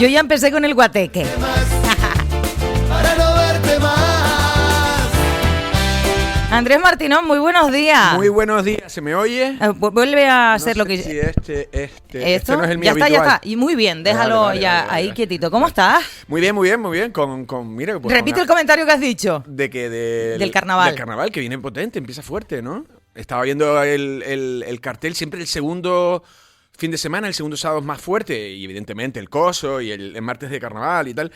Yo ya empecé con el guateque. Para no verte más. Andrés Martínez, muy buenos días. Muy buenos días, ¿se me oye? Vuelve a hacer lo que... Si este ¿Esto? no es el mío ya está, habitual. ya está. Y muy bien, déjalo Vale, ahí quietito. ¿Cómo estás? Muy bien. Mira, pues, Repite el comentario que has dicho. de que Del carnaval. Del carnaval, que viene potente, empieza fuerte, ¿no? Estaba viendo el cartel, siempre el segundo fin de semana, el segundo sábado es más fuerte, y evidentemente el coso y el martes de carnaval y tal.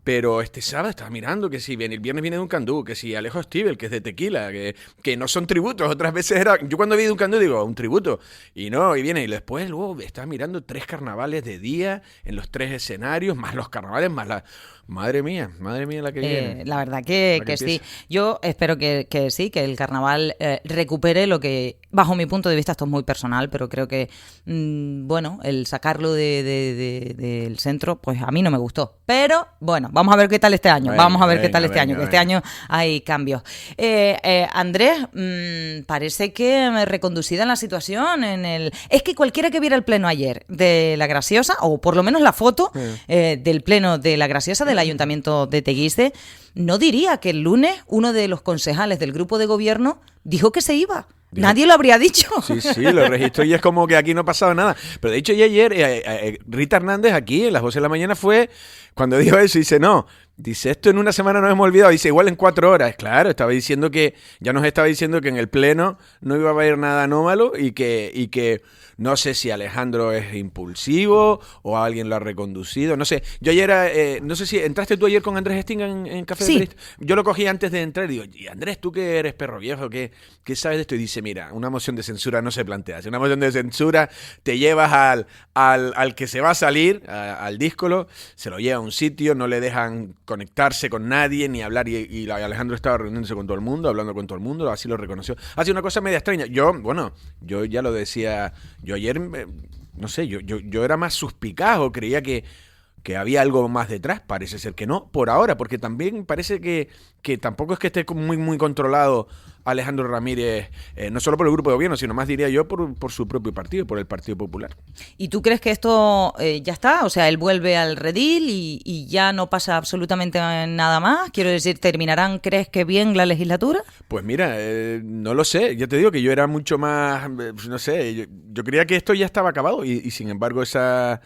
Pero este sábado estaba mirando que si el viernes viene de un candú, que si Alejo Stivel, que es de Tequila, que no son tributos. Otras veces era... Yo cuando vi de un candú digo, un tributo. Y no, y viene. Y después luego estaba mirando 3 carnavales de día en los 3 escenarios, más los carnavales, más la... Madre mía la que viene. La verdad que sí. Yo espero que sí, que el carnaval recupere lo que, bajo mi punto de vista, esto es muy personal, pero creo que, bueno, el sacarlo del centro, pues a mí no me gustó. Pero, bueno, vamos a ver qué tal este año. Que este año hay cambios. Andrés, parece que reconducida en la situación. Es que cualquiera que viera el pleno ayer de La Graciosa, o por lo menos la foto del pleno de La Graciosa del Ayuntamiento de Teguise, no diría que el lunes uno de los concejales del grupo de gobierno dijo que se iba. Nadie lo habría dicho. Sí, lo registró y es como que aquí no ha pasado nada. Pero de hecho, ya ayer Rita Hernández aquí, en las 12 de la mañana, fue cuando dijo eso, dice, no, dice, esto en una semana nos hemos olvidado, dice, igual en 4 horas. Claro, ya nos estaba diciendo que en el pleno no iba a haber nada anómalo y que no sé si Alejandro es impulsivo o alguien lo ha reconducido, no sé. Yo ayer, no sé si entraste tú ayer con Andrés Sting en Café de Periodista. Yo lo cogí antes de entrar y digo, y Andrés, tú que eres perro viejo, ¿qué sabes de esto? Y dice, mira, una moción de censura no se plantea. Si una moción de censura te llevas al que se va a salir, al díscolo, se lo lleva a un sitio, no le dejan conectarse con nadie ni hablar y Alejandro estaba reuniéndose con todo el mundo, hablando con todo el mundo, así lo reconoció. Ha sido una cosa media extraña. Yo ya lo decía, yo ayer, no sé, yo era más suspicaz o creía que había algo más detrás. Parece ser que no, por ahora, porque también parece que tampoco es que esté muy, muy controlado Alejandro Ramírez, no solo por el grupo de gobierno, sino más diría yo por su propio partido, por el Partido Popular. ¿Y tú crees que esto ya está? O sea, él vuelve al redil y ya no pasa absolutamente nada más. Quiero decir, ¿terminarán, crees que bien, la legislatura? Pues mira, no lo sé. Ya te digo que yo era mucho más, no sé, yo creía que esto ya estaba acabado y sin embargo esa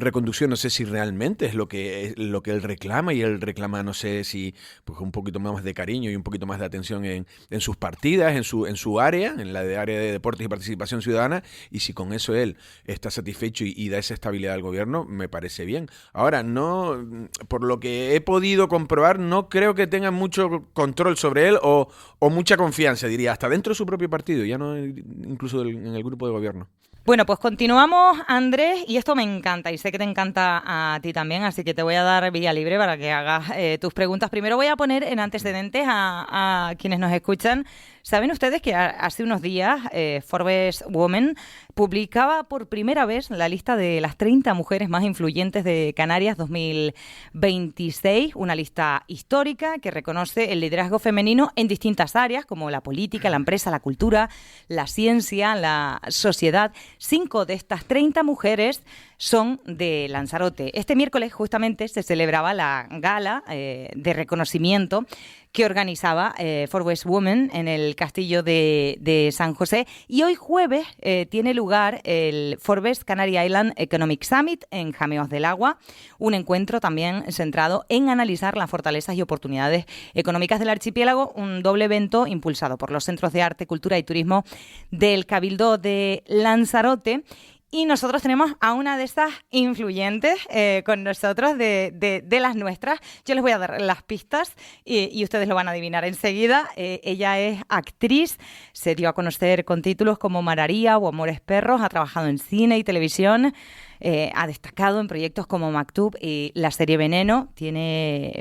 reconducción no sé si realmente es lo que él reclama, y él reclama, no sé si pues un poquito más de cariño y un poquito más de atención en sus partidas, en su área, en la de área de deportes y participación ciudadana, y si con eso él está satisfecho y da esa estabilidad al gobierno, me parece bien. Ahora, no, por lo que he podido comprobar, no creo que tengan mucho control sobre él o mucha confianza, diría, hasta dentro de su propio partido, ya no incluso en el grupo de gobierno. Bueno, pues continuamos, Andrés, y esto me encanta y sé que te encanta a ti también, así que te voy a dar vía libre para que hagas tus preguntas. Primero voy a poner en antecedentes a quienes nos escuchan. ¿Saben ustedes que hace unos días Forbes Women publicaba por primera vez la lista de las 30 mujeres más influyentes de Canarias 2026? Una lista histórica que reconoce el liderazgo femenino en distintas áreas como la política, la empresa, la cultura, la ciencia, la sociedad. 5 de estas 30 mujeres son de Lanzarote. Este miércoles justamente se celebraba la gala de reconocimiento que organizaba Forbes Women en el castillo de San José, y hoy jueves tiene lugar el Forbes Canary Island Economic Summit en Jameos del Agua, un encuentro también centrado en analizar las fortalezas y oportunidades económicas del archipiélago, un doble evento impulsado por los Centros de Arte, Cultura y Turismo del Cabildo de Lanzarote. Y nosotros tenemos a una de estas influyentes con nosotros, de las nuestras. Yo les voy a dar las pistas y ustedes lo van a adivinar enseguida. Ella es actriz, se dio a conocer con títulos como Mararía o Amores Perros, ha trabajado en cine y televisión. Ha destacado en proyectos como Maktub y la serie Veneno. Tiene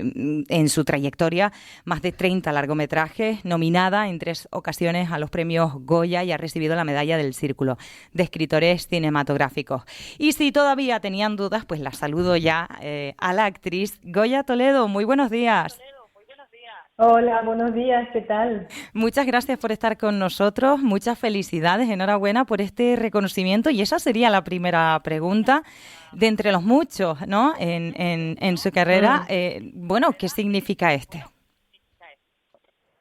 en su trayectoria más de 30 largometrajes, nominada en 3 ocasiones a los premios Goya y ha recibido la medalla del Círculo de Escritores Cinematográficos. Y si todavía tenían dudas, pues la saludo ya a la actriz Goya Toledo. Muy buenos días. Hola, buenos días, ¿qué tal? Muchas gracias por estar con nosotros, muchas felicidades, enhorabuena por este reconocimiento y esa sería la primera pregunta de entre los muchos, ¿no? En su carrera, Mm. bueno, ¿qué significa este?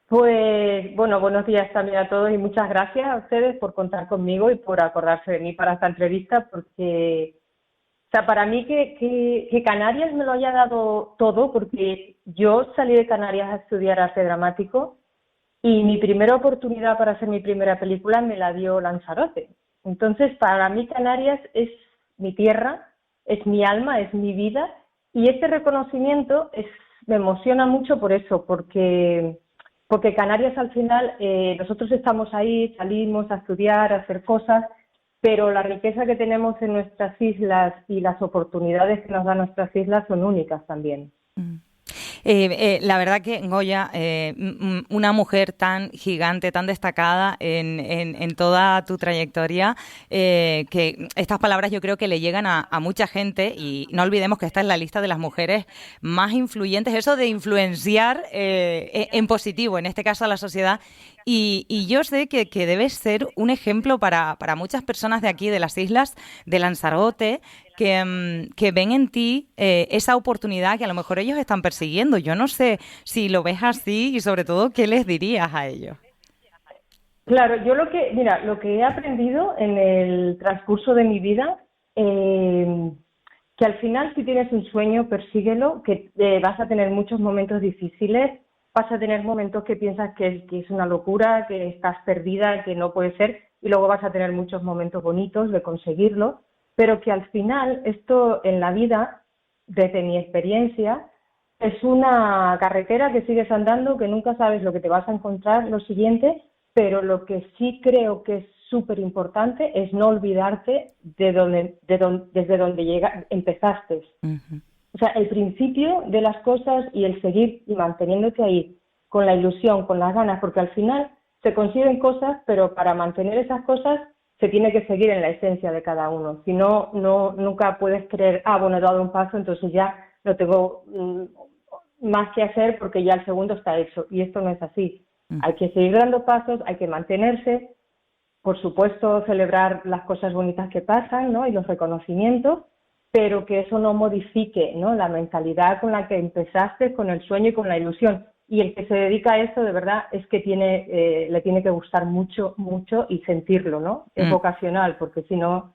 Pues bueno, buenos días también a todos y muchas gracias a ustedes por contar conmigo y por acordarse de mí para esta entrevista, porque, o sea, para mí que Canarias me lo haya dado todo, porque yo salí de Canarias a estudiar arte dramático y mi primera oportunidad para hacer mi primera película me la dio Lanzarote. Entonces, para mí Canarias es mi tierra, es mi alma, es mi vida y este reconocimiento me emociona mucho por eso, porque Canarias al final nosotros estamos ahí, salimos a estudiar, a hacer cosas, pero la riqueza que tenemos en nuestras islas y las oportunidades que nos dan nuestras islas son únicas también. Mm. La verdad que Goya, una mujer tan gigante, tan destacada en toda tu trayectoria, que estas palabras yo creo que le llegan a mucha gente y no olvidemos que esta es la lista de las mujeres más influyentes, eso de influenciar en positivo, en este caso a la sociedad. Y yo sé que debes ser un ejemplo para muchas personas de aquí, de las islas de Lanzarote, que ven en ti esa oportunidad que a lo mejor ellos están persiguiendo. Yo no sé si lo ves así y sobre todo, ¿qué les dirías a ellos? Claro, yo mira, lo que he aprendido en el transcurso de mi vida, que al final si tienes un sueño, persíguelo, que vas a tener muchos momentos difíciles, vas a tener momentos que piensas que es una locura, que estás perdida, que no puede ser, y luego vas a tener muchos momentos bonitos de conseguirlo, pero que al final esto en la vida, desde mi experiencia, es una carretera que sigues andando, que nunca sabes lo que te vas a encontrar lo siguiente, pero lo que sí creo que es súper importante es no olvidarte desde donde empezaste. Ujú. O sea, el principio de las cosas y el seguir y manteniéndote ahí con la ilusión, con las ganas, porque al final se consiguen cosas, pero para mantener esas cosas se tiene que seguir en la esencia de cada uno. Si no, nunca puedes creer, bueno, he dado un paso, entonces ya no tengo más que hacer porque ya el segundo está hecho. Y esto no es así. Mm. Hay que seguir dando pasos, hay que mantenerse, por supuesto celebrar las cosas bonitas que pasan, ¿no? Y los reconocimientos, pero que eso no modifique, ¿no? La mentalidad con la que empezaste, con el sueño y con la ilusión. Y el que se dedica a eso, de verdad, es que le tiene que gustar mucho, mucho y sentirlo, ¿no? Es vocacional, porque si no,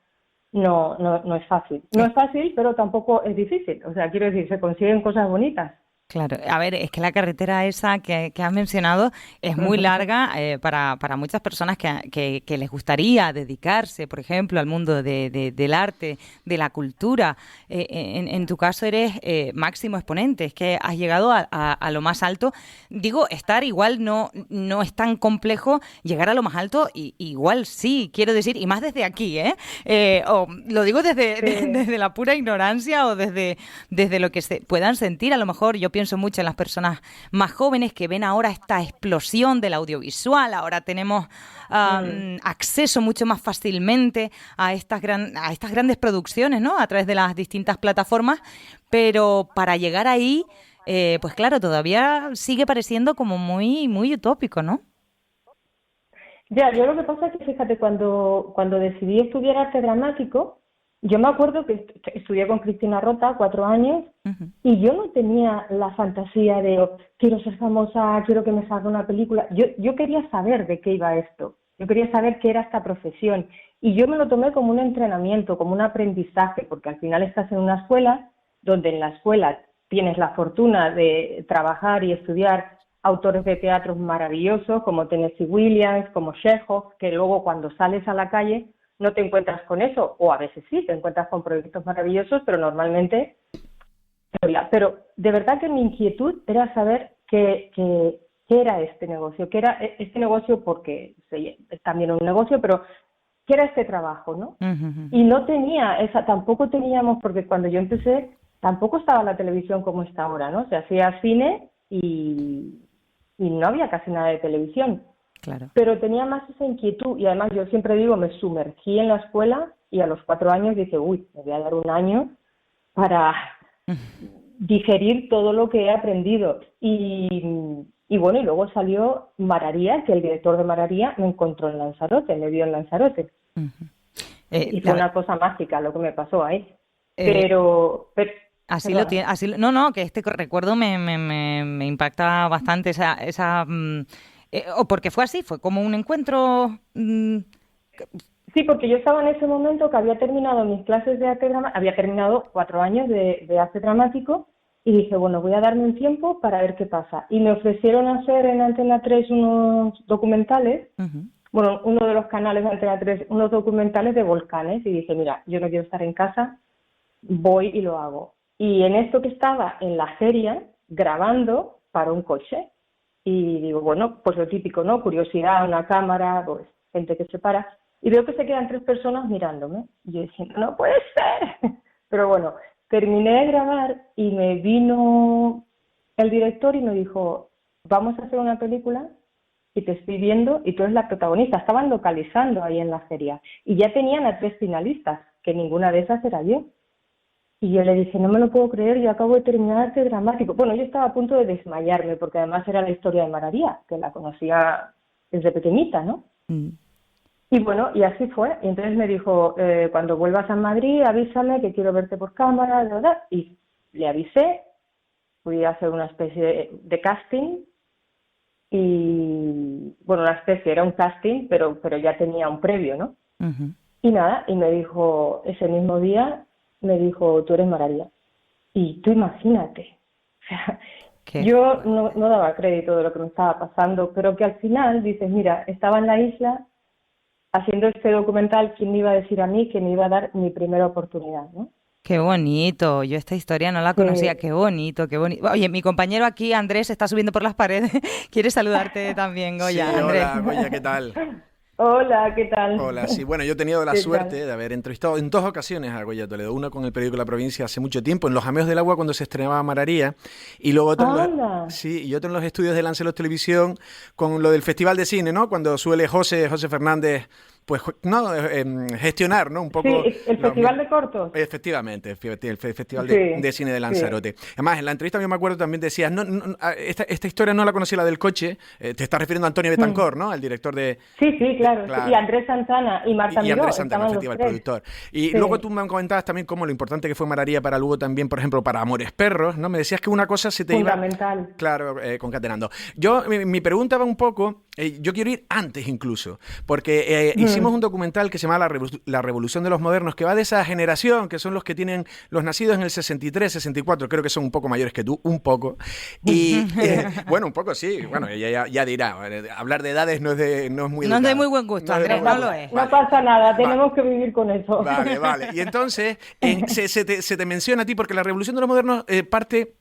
no es fácil. No es fácil, pero tampoco es difícil. O sea, quiero decir, se consiguen cosas bonitas. Claro, a ver, es que la carretera esa que has mencionado es muy larga para muchas personas que les gustaría dedicarse, por ejemplo, al mundo del arte, de la cultura. En tu caso eres máximo exponente, es que has llegado a lo más alto. Digo, estar igual no es tan complejo, llegar a lo más alto igual sí, quiero decir, y más desde aquí, ¿eh? O lo digo desde, Sí. desde la pura ignorancia o desde lo que se puedan sentir. A lo mejor yo pienso mucho en las personas más jóvenes que ven ahora esta explosión del audiovisual. Ahora tenemos acceso mucho más fácilmente a estas grandes producciones, ¿no? A través de las distintas plataformas. Pero para llegar ahí, pues claro, todavía sigue pareciendo como muy, muy utópico, ¿no? Ya, yo lo que pasa es que, fíjate, cuando decidí estudiar arte dramático, yo me acuerdo que estudié con Cristina Rota 4 años Ujú. y yo no tenía la fantasía de quiero ser famosa, quiero que me salga una película. Yo quería saber de qué iba esto, yo quería saber qué era esta profesión y yo me lo tomé como un entrenamiento, como un aprendizaje, porque al final estás en una escuela donde en la escuela tienes la fortuna de trabajar y estudiar autores de teatro maravillosos como Tennessee Williams, como Chekhov, que luego cuando sales a la calle no te encuentras con eso, o a veces sí, te encuentras con proyectos maravillosos, pero normalmente... Pero de verdad que mi inquietud era saber qué era este negocio, qué era este negocio porque es también un negocio, pero qué era este trabajo, ¿no? Ujú, ujú. Y no tenía tampoco teníamos, porque cuando yo empecé tampoco estaba la televisión como está ahora, ¿no? Se hacía cine y no había casi nada de televisión. Claro. Pero tenía más esa inquietud y además yo siempre digo, me sumergí en la escuela y a los 4 años dije, uy, me voy a dar un año para digerir todo lo que he aprendido. Y Y bueno, y luego salió Mararía, que el director de Mararía me encontró en Lanzarote, me vio en Lanzarote. Ujú. Y fue una cosa mágica lo que me pasó ahí. Eh, Pero Así lo perdona. tiene, no, que este recuerdo me impacta bastante o porque fue así, fue como un encuentro. Sí, porque yo estaba en ese momento que había terminado mis clases de arte dramático, había terminado 4 años de arte dramático y dije, bueno, voy a darme un tiempo para ver qué pasa. Y me ofrecieron hacer en Antena 3 unos documentales, Ujú. bueno, uno de los canales de Antena 3, unos documentales de volcanes y dije, mira, yo no quiero estar en casa, voy y lo hago. Y en esto que estaba en la feria grabando para un coche y digo, bueno, pues lo típico, ¿no? Curiosidad, una cámara, pues gente que se para y veo que se quedan 3 personas mirándome. Y yo diciendo, no puede ser. Pero bueno, terminé de grabar y me vino el director y me dijo, vamos a hacer una película y te estoy viendo y tú eres la protagonista. Estaban localizando ahí en la feria y ya tenían a 3 finalistas, que ninguna de esas era yo. Y yo le dije, no me lo puedo creer, yo acabo de terminar arte dramático. Bueno, yo estaba a punto de desmayarme, porque además era la historia de Mararía, que la conocía desde pequeñita, ¿no? Mm. Y bueno, y así fue. Y entonces me dijo, cuando vuelvas a Madrid, avísame que quiero verte por cámara, ¿verdad? Y le avisé, fui a hacer una especie de casting, y bueno, una especie, era un casting, pero ya tenía un previo, ¿no? Ujú. Y nada, y me dijo, ese mismo día, me dijo, tú eres Mararía. Y tú imagínate, o sea, Qué yo fuerte. no daba crédito de lo que me estaba pasando, pero que al final dices, mira, estaba en la isla haciendo este documental, ¿quién me iba a decir a mí que me iba a dar mi primera oportunidad, ¿no? Qué bonito, yo esta historia no la conocía, Que, qué bonito, qué bonito. Oye, mi compañero aquí, Andrés, está subiendo por las paredes, quiere saludarte también, Goya. Sí, Andrés. hola, Goya, ¿qué tal? hola, ¿qué tal? Hola, sí, bueno, yo he tenido la ¿Qué tal? suerte de haber entrevistado en 2 ocasiones a Goya Toledo, una con el periódico La Provincia hace mucho tiempo, en Los Ameos del Agua cuando se estrenaba Mararía, y luego otro Anda. sí, y otro en los estudios de Lancelos Televisión con lo del Festival de Cine, ¿no? Cuando suele José Fernández, pues, no, gestionar, ¿no? Un Sí, poco el los Festival de Cortos. Efectivamente, el Festival de Sí, Cine de sí. Lanzarote. Además, en la entrevista yo me acuerdo también decías, esta historia no la conocí, la del coche, te estás refiriendo a Antonio Mm. Betancor, ¿no? Al director Sí, sí, claro. Sí. Y claro, Andrés Santana y Marta y Andrés Miró, Santana, estaban los efectivamente, el tres. productor. Y luego Sí, tú me comentabas también cómo lo importante que fue Mararía para luego también, por ejemplo, para Amores Perros, ¿no? Me decías que una cosa se te iba, fundamental. claro, concatenando. Mi pregunta va un poco, yo quiero ir antes incluso, porque hicimos un Mm. documental que se llama La Revolución de los Modernos, que va de esa generación, que son los que tienen, los nacidos en el 63, 64, creo que son un poco mayores que tú, un poco. Y bueno, un poco sí, bueno, ya dirá, hablar de edades no es muy No es de educado. muy buen gusto, No es de Andrés, muy no educado. lo es. No Vale. pasa nada, Vale. tenemos que vivir con eso. Vale, vale. Y entonces se te menciona a ti, porque la Revolución de los Modernos parte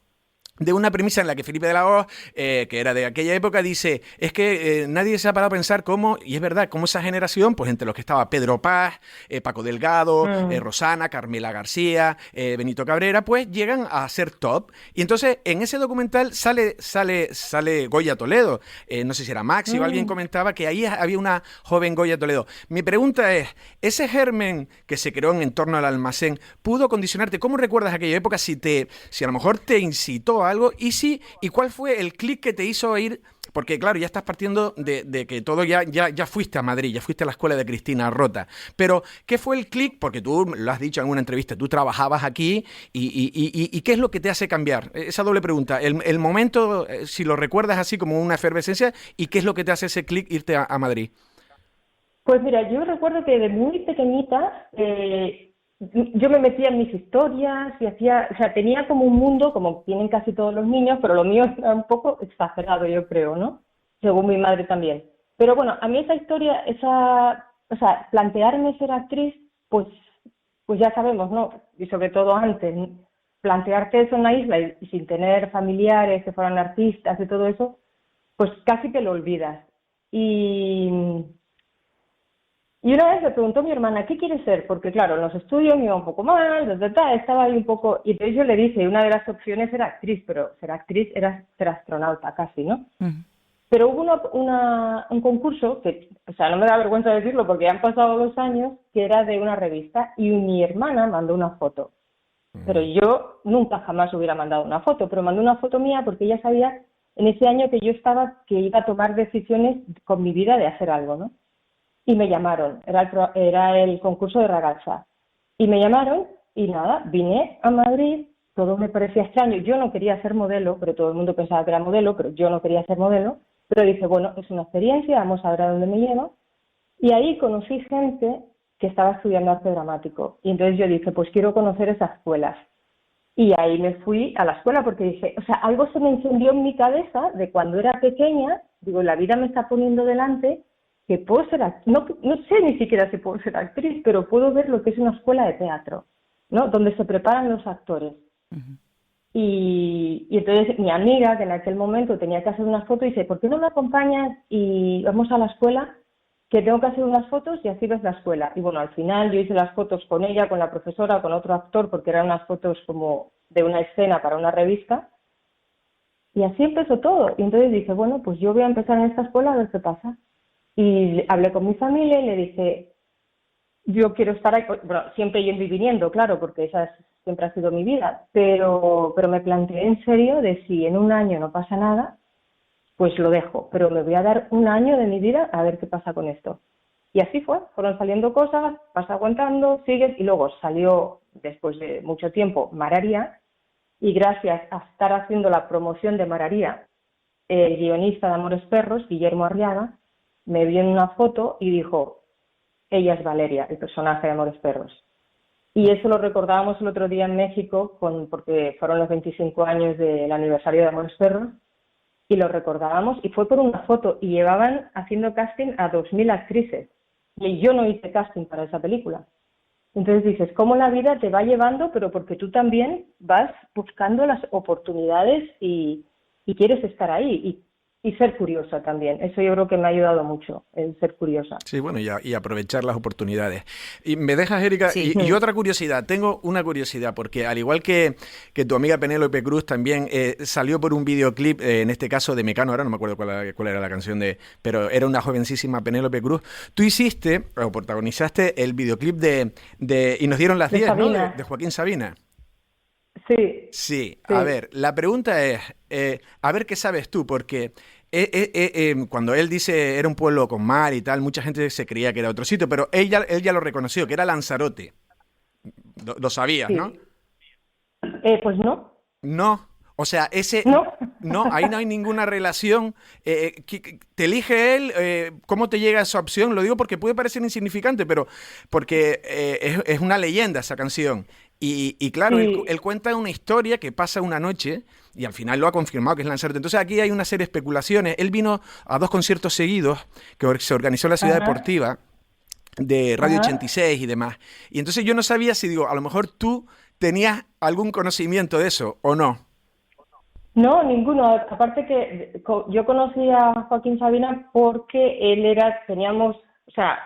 de una premisa en la que Felipe de la Hoz, que era de aquella época, dice, es que nadie se ha parado a pensar cómo, y es verdad, cómo esa generación, pues entre los que estaba Pedro Paz, Paco Delgado, Mm. Rosana, Carmela García, Benito Cabrera, pues llegan a ser top. Y entonces en ese documental sale Goya Toledo. No sé si era Maxi o alguien Mm. comentaba que ahí había una joven Goya Toledo. Mi pregunta es, ¿ese germen que se creó en torno al almacén pudo condicionarte? ¿Cómo recuerdas aquella época? Si a lo mejor te incitó a algo, y cuál fue el clic que te hizo ir, porque claro, ya estás partiendo de que todo ya fuiste a Madrid, ya fuiste a la escuela de Cristina Rota, pero ¿qué fue el clic? Porque tú lo has dicho en alguna entrevista, tú trabajabas aquí, y ¿qué es lo que te hace cambiar? Esa doble pregunta, el momento, si lo recuerdas así como una efervescencia, y ¿qué es lo que te hace ese clic irte a Madrid? Pues mira, yo recuerdo que de muy pequeñita yo me metía en mis historias y hacía, o sea, tenía como un mundo, como tienen casi todos los niños, pero lo mío era un poco exagerado, yo creo, ¿no? Según mi madre también. Pero bueno, a mí esa historia, o sea, plantearme ser actriz, pues ya sabemos, ¿no? Y sobre todo antes, ¿no? Plantearte eso en la isla y sin tener familiares que fueran artistas y todo eso, pues casi que lo olvidas. Y Y una vez le preguntó a mi hermana, ¿qué quieres ser? Porque claro, en los estudios me iba un poco mal, estaba ahí un poco... Y entonces yo le dije, una de las opciones era actriz, pero ser actriz era ser astronauta casi, ¿no? Ujú. Pero hubo un concurso, que, o sea, no me da vergüenza decirlo porque ya han pasado 2 años, que era de una revista, y mi hermana mandó una foto. Pero yo nunca jamás hubiera mandado una foto, pero mandó una foto mía porque ella sabía en ese año que yo estaba, que iba a tomar decisiones con mi vida de hacer algo, ¿no? Y me llamaron, era el concurso de ragazza. Y me llamaron y nada, vine a Madrid, todo me parecía extraño. Yo no quería ser modelo, pero todo el mundo pensaba que era modelo, pero yo no quería ser modelo. Pero dije, bueno, es una experiencia, vamos a ver a dónde me lleva. Y ahí conocí gente que estaba estudiando arte dramático. Y entonces yo dije, pues quiero conocer esas escuelas. Y ahí me fui a la escuela porque dije, o sea, algo se me encendió en mi cabeza de cuando era pequeña, digo, la vida me está poniendo delante que puedo ser, no sé ni siquiera si puedo ser actriz, pero puedo ver lo que es una escuela de teatro, ¿no? Donde se preparan los actores. Uh-huh. Y entonces mi amiga, que en aquel momento tenía que hacer unas fotos, dice, ¿por qué no me acompañas y vamos a la escuela? Que tengo que hacer unas fotos y así ves la escuela. Y bueno, al final yo hice las fotos con ella, con la profesora, con otro actor, porque eran unas fotos como de una escena para una revista. Y así empezó todo. Y entonces dije, bueno, pues yo voy a empezar en esta escuela a ver qué pasa. Y hablé con mi familia y le dije, yo quiero estar ahí, bueno, siempre yendo y viniendo, claro, porque esa siempre ha sido mi vida, pero me planteé en serio de si en un año no pasa nada, pues lo dejo, pero me voy a dar un año de mi vida a ver qué pasa con esto. Y así fue, fueron saliendo cosas, vas aguantando, sigues, y luego salió, después de mucho tiempo, Mararia, y gracias a estar haciendo la promoción de Mararia, el guionista de Amores Perros, Guillermo Arriaga, me vio en una foto y dijo, ella es Valeria, el personaje de Amores Perros. Y eso lo recordábamos el otro día en México, porque fueron los 25 años del aniversario de Amores Perros, y lo recordábamos, y fue por una foto, y llevaban haciendo casting a 2.000 actrices, y yo no hice casting para esa película. Entonces dices, cómo la vida te va llevando, pero porque tú también vas buscando las oportunidades y quieres estar ahí, y ser curiosa también. Eso yo creo que me ha ayudado mucho, el ser curiosa. Sí, bueno, y aprovechar las oportunidades. Y me dejas, Erika, sí. y otra curiosidad. Tengo una curiosidad, porque al igual que tu amiga Penélope Cruz también salió por un videoclip, en este caso de Mecano, ahora no me acuerdo cuál era la canción pero era una jovencísima Penélope Cruz. Tú hiciste, o protagonizaste el videoclip y nos dieron las 10, ¿no? De Joaquín Sabina. Sí. A ver, la pregunta es, a ver qué sabes tú, porque cuando él dice era un pueblo con mar y tal, mucha gente se creía que era otro sitio, pero él ya lo reconoció, que era Lanzarote. Lo sabías, sí. ¿no? Pues no. No, o sea, no, ahí no hay ninguna relación. ¿Te elige él? ¿Cómo te llega esa opción? Lo digo porque puede parecer insignificante, pero porque es una leyenda esa canción. Y claro, sí. él cuenta una historia que pasa una noche y al final lo ha confirmado que es Lanzarote. Entonces aquí hay una serie de especulaciones. Él vino a 2 conciertos seguidos que se organizó en la Ciudad Deportiva de Radio 86 y demás. Y entonces yo no sabía si, a lo mejor tú tenías algún conocimiento de eso o no. No, ninguno. Aparte que yo conocí a Joaquín Sabina porque teníamos, o sea,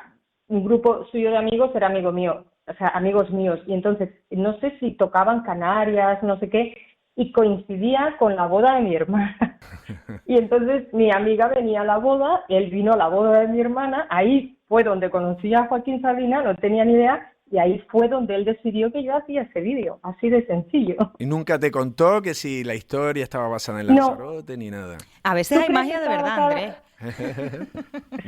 un grupo suyo de amigos era amigo mío. O sea, amigos míos, y entonces no sé si tocaban Canarias, no sé qué, y coincidía con la boda de mi hermana. Y entonces mi amiga venía a la boda, él vino a la boda de mi hermana, ahí fue donde conocí a Joaquín Sabina, no tenía ni idea, y ahí fue donde él decidió que yo hacía ese vídeo, así de sencillo. ¿Y nunca te contó que si la historia estaba basada en Lanzarote ni nada? A veces hay magia de verdad, Andrés.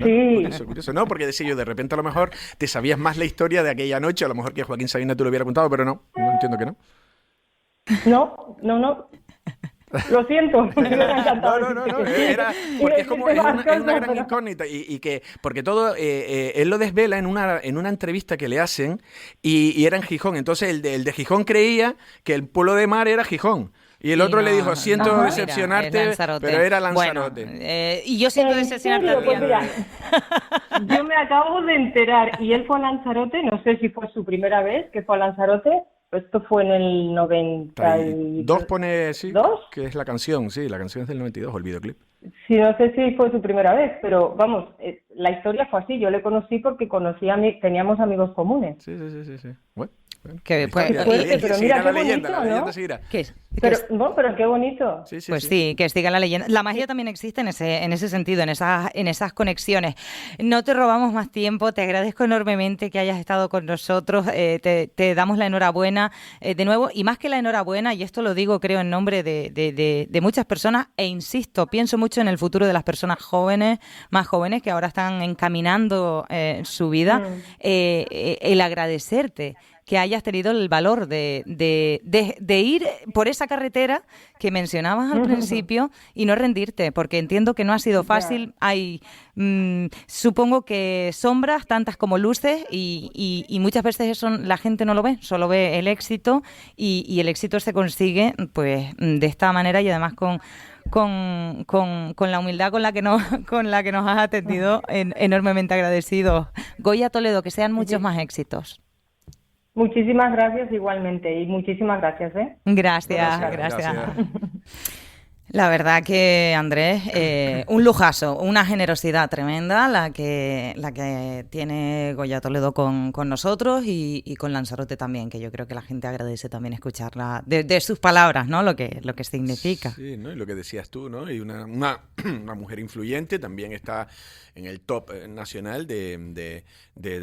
Sí. Curioso. No, porque decía yo, de repente a lo mejor te sabías más la historia de aquella noche, a lo mejor que Joaquín Sabina te lo hubiera contado, pero no entiendo que no. No. Lo siento. No. Era porque es como es una gran incógnita y que porque todo él lo desvela en una entrevista que le hacen y era en Gijón. Entonces el de Gijón creía que el pueblo de mar era Gijón. Y el otro le dijo, siento decepcionarte, pero era Lanzarote. Bueno, y yo siento decepcionarte a ti. Pues mira, yo me acabo de enterar, y él fue a Lanzarote, no sé si fue su primera vez que fue a Lanzarote, esto fue en el 92. Pone, sí, ¿2? Que es la canción, sí, la canción es del 92, o el videoclip. Sí, no sé si fue su primera vez, pero vamos, la historia fue así, yo le conocí porque teníamos amigos comunes. Sí. Bueno. Que pero mira, qué la leyenda, bonito, la leyenda ¿no? seguirá. ¿Qué es? Pero qué bonito. Sí, sí, Pues sí. sí, que siga la leyenda. La magia también existe en ese sentido, en esas conexiones. No te robamos más tiempo, te agradezco enormemente que hayas estado con nosotros, te damos la enhorabuena de nuevo, y más que la enhorabuena, y esto lo digo creo en nombre de muchas personas, e insisto, pienso mucho en el futuro de las personas jóvenes, más jóvenes que ahora están encaminando su vida, el agradecerte que hayas tenido el valor de ir por esa carretera que mencionabas al principio y no rendirte, porque entiendo que no ha sido fácil. Hay, supongo que sombras tantas como luces y muchas veces eso la gente no lo ve, solo ve el éxito y el éxito se consigue pues de esta manera y además con la humildad con la que nos has atendido, enormemente agradecidos. Goya Toledo, que sean muchos más éxitos. Muchísimas gracias igualmente y muchísimas gracias, ¿eh? Gracias. La verdad que, Andrés, un lujazo, una generosidad tremenda la que tiene Goya Toledo con nosotros y con Lanzarote también, que yo creo que la gente agradece también escucharla de sus palabras, ¿no? Lo que significa. Sí, ¿no? Y lo que decías tú, ¿no? Y una mujer influyente también está en el top nacional de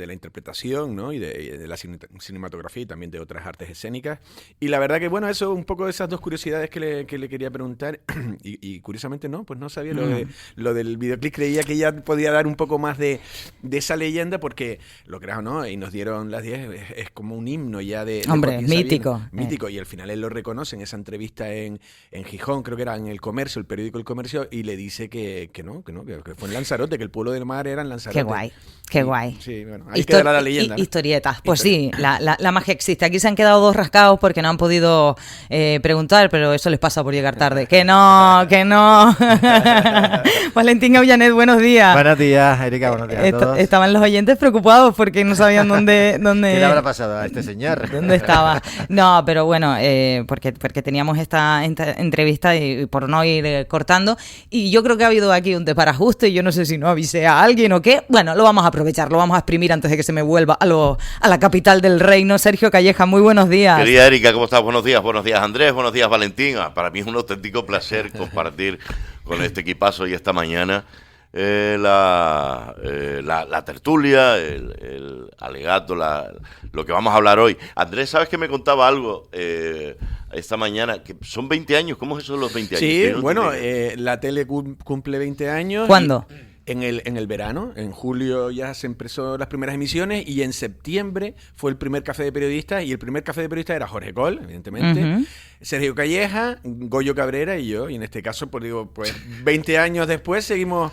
la interpretación, ¿no? Y de la cinematografía y también de otras artes escénicas. Y la verdad que, bueno, eso, un poco de esas dos curiosidades que le quería preguntar. Y curiosamente no, pues no sabía lo del videoclip. Creía que ya podía dar un poco más de esa leyenda, porque lo creas o no, y nos dieron las 10, es como un himno ya de hombre, Joaquín Sabina. mítico. Mítico, y al final él lo reconoce en esa entrevista en Gijón, creo que era en El Comercio, el periódico El Comercio, y le dice que fue en Lanzarote, que el pueblo del mar era en Lanzarote. Qué guay. Sí, bueno, ahí quedará la leyenda, ¿no? Historietas. Pues sí, la magia existe. Aquí se han quedado dos rascados porque no han podido preguntar, pero eso les pasa por llegar tarde. Que no. Valentín Aullanet, buenos días. Buenos días, Erika, buenos días a todos. Estaban los oyentes preocupados porque no sabían dónde ¿Qué le habrá pasado a este señor? ¿Dónde estaba? No, pero bueno, porque teníamos esta entrevista y por no ir cortando, y yo creo que ha habido aquí un desbarajuste y yo no sé si no avisé a alguien o qué. Bueno, lo vamos a aprovechar, lo vamos a exprimir antes de que se me vuelva a la capital del reino. Sergio Calleja, muy buenos días. Querida Erika, ¿cómo estás? Buenos días Andrés, buenos días Valentín. Para mí es un auténtico placer compartir con este equipazo y esta mañana la tertulia, el alegato, lo que vamos a hablar hoy. Andrés, ¿sabes que me contaba algo esta mañana? Que son 20 años, ¿cómo es eso de los 20 años? Sí, bueno, la tele cumple 20 años. ¿Cuándo? En el verano, en julio ya se empezó las primeras emisiones y en septiembre fue el primer café de periodistas, y el primer café de periodistas era Jorge Coll, evidentemente, Sergio Calleja, Goyo Cabrera y yo, y en este caso, pues 20 años después seguimos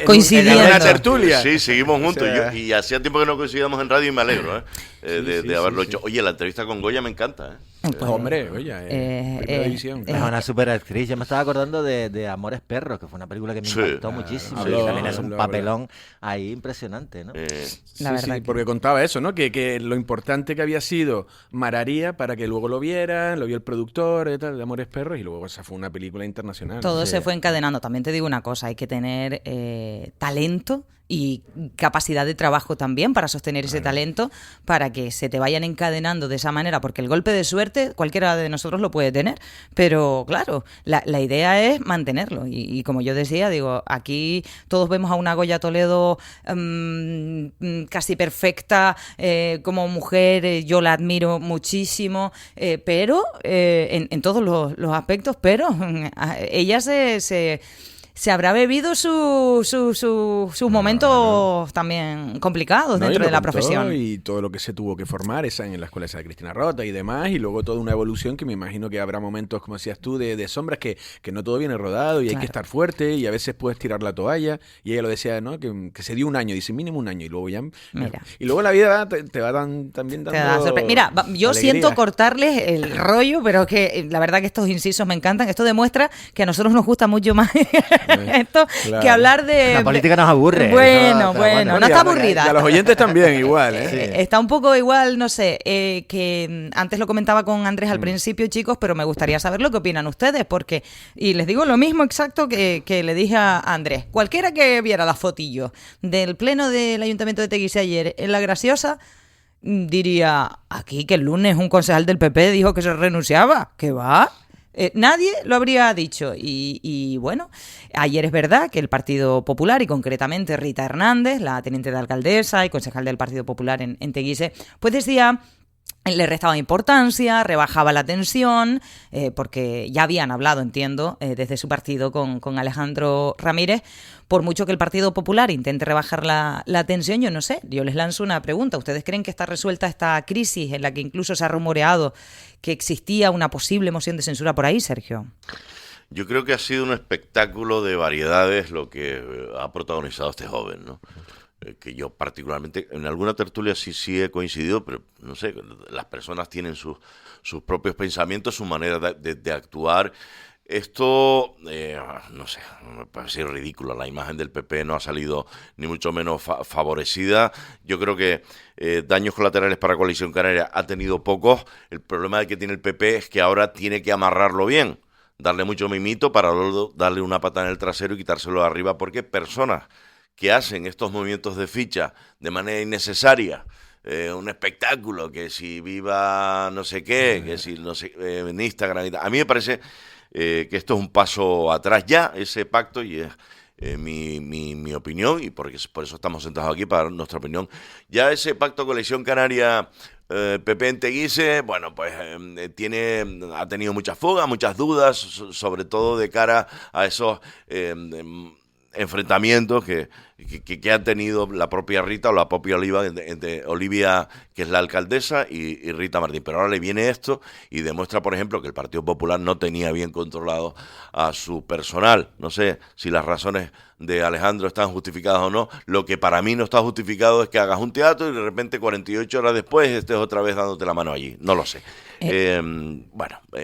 coincidiendo en una tertulia. Sí, seguimos juntos, O sea, y hacía tiempo que no coincidíamos en radio y me alegro de haberlo hecho. Sí. Oye, la entrevista con Goya me encanta. Pues, hombre, oye, primera división. Es una super actriz. Yo me estaba acordando de Amores Perros, que fue una película que me impactó muchísimo. habló, Y también es un habló, papelón ahí impresionante, ¿no? La verdad que- porque contaba eso, ¿no? Que lo importante que había sido Mararía para que luego lo vieran, lo vio el productor y tal, de Amores Perros, y luego esa fue una película internacional. Todo Sí. se fue encadenando. También te digo una cosa, hay que tener talento y capacidad de trabajo también para sostener ese talento, para que se te vayan encadenando de esa manera, porque el golpe de suerte cualquiera de nosotros lo puede tener, pero claro, la idea es mantenerlo, y como yo decía, digo, aquí todos vemos a una Goya Toledo casi perfecta como mujer, yo la admiro muchísimo, pero en todos los aspectos, pero ella se habrá bebido sus momentos también complicados No, dentro y de lo la contó, profesión. Y todo lo que se tuvo que formar en la escuela esa de Cristina Rota y demás, y luego toda una evolución que me imagino que habrá momentos, como decías tú, de sombras que no todo viene rodado y hay Claro. que estar fuerte y a veces puedes tirar la toalla, y ella lo decía, ¿no? Que se dio un año, dice mínimo un año, y luego ya... Mira. Y luego la vida te va también Te dando... da mira, yo alegría. siento cortarles el rollo, pero que la verdad que estos incisos me encantan. Esto demuestra que a nosotros nos gusta mucho más esto claro. que hablar de... La política nos aburre. Bueno, Eso bueno, no Y a- está aburrida. Y a los oyentes también igual, ¿eh? Está un poco igual, no sé, que antes lo comentaba con Andrés al principio, chicos, pero me gustaría saber lo que opinan ustedes, porque, y les digo lo mismo exacto que le dije a Andrés. Cualquiera que viera las fotillos del pleno del Ayuntamiento de Teguise ayer en La Graciosa, diría, aquí que el lunes un concejal del PP dijo que se renunciaba. ¿Qué va? Nadie lo habría dicho. Y bueno, ayer es verdad que el Partido Popular, y concretamente Rita Hernández, la teniente de alcaldesa y concejal del Partido Popular en Teguise, pues decía... Le restaba importancia, rebajaba la tensión, porque ya habían hablado, entiendo, desde su partido con Alejandro Ramírez. Por mucho que el Partido Popular intente rebajar la tensión, yo no sé, yo les lanzo una pregunta. ¿Ustedes creen que está resuelta esta crisis en la que incluso se ha rumoreado que existía una posible moción de censura por ahí, Sergio? Yo creo que ha sido un espectáculo de variedades lo que ha protagonizado este joven, ¿no? Que yo particularmente, en alguna tertulia sí he coincidido, pero no sé, las personas tienen sus propios pensamientos, su manera de actuar. Esto, no sé, me parece ridículo. La imagen del PP no ha salido ni mucho menos favorecida. Yo creo que daños colaterales para Coalición Canaria ha tenido pocos. El problema que tiene el PP es que ahora tiene que amarrarlo bien, darle mucho mimito para luego darle una patada en el trasero y quitárselo de arriba, porque personas que hacen estos movimientos de ficha de manera innecesaria, un espectáculo, que si viva no sé qué, que si no sé, en Instagram y tal. A mí me parece que esto es un paso atrás ya, ese pacto, y es mi opinión, y por eso estamos sentados aquí para dar nuestra opinión. Ya ese pacto Coalición Canaria PP en Teguise, bueno, pues ha tenido muchas fugas, muchas dudas, sobre todo de cara a esos enfrentamientos que ha tenido la propia Rita o la propia Olivia, que es la alcaldesa, y Rita Martín. Pero ahora le viene esto y demuestra, por ejemplo, que el Partido Popular no tenía bien controlado a su personal. No sé si las razones de Alejandro están justificadas o no. Lo que para mí no está justificado es que hagas un teatro y de repente 48 horas después estés otra vez dándote la mano allí. No lo sé.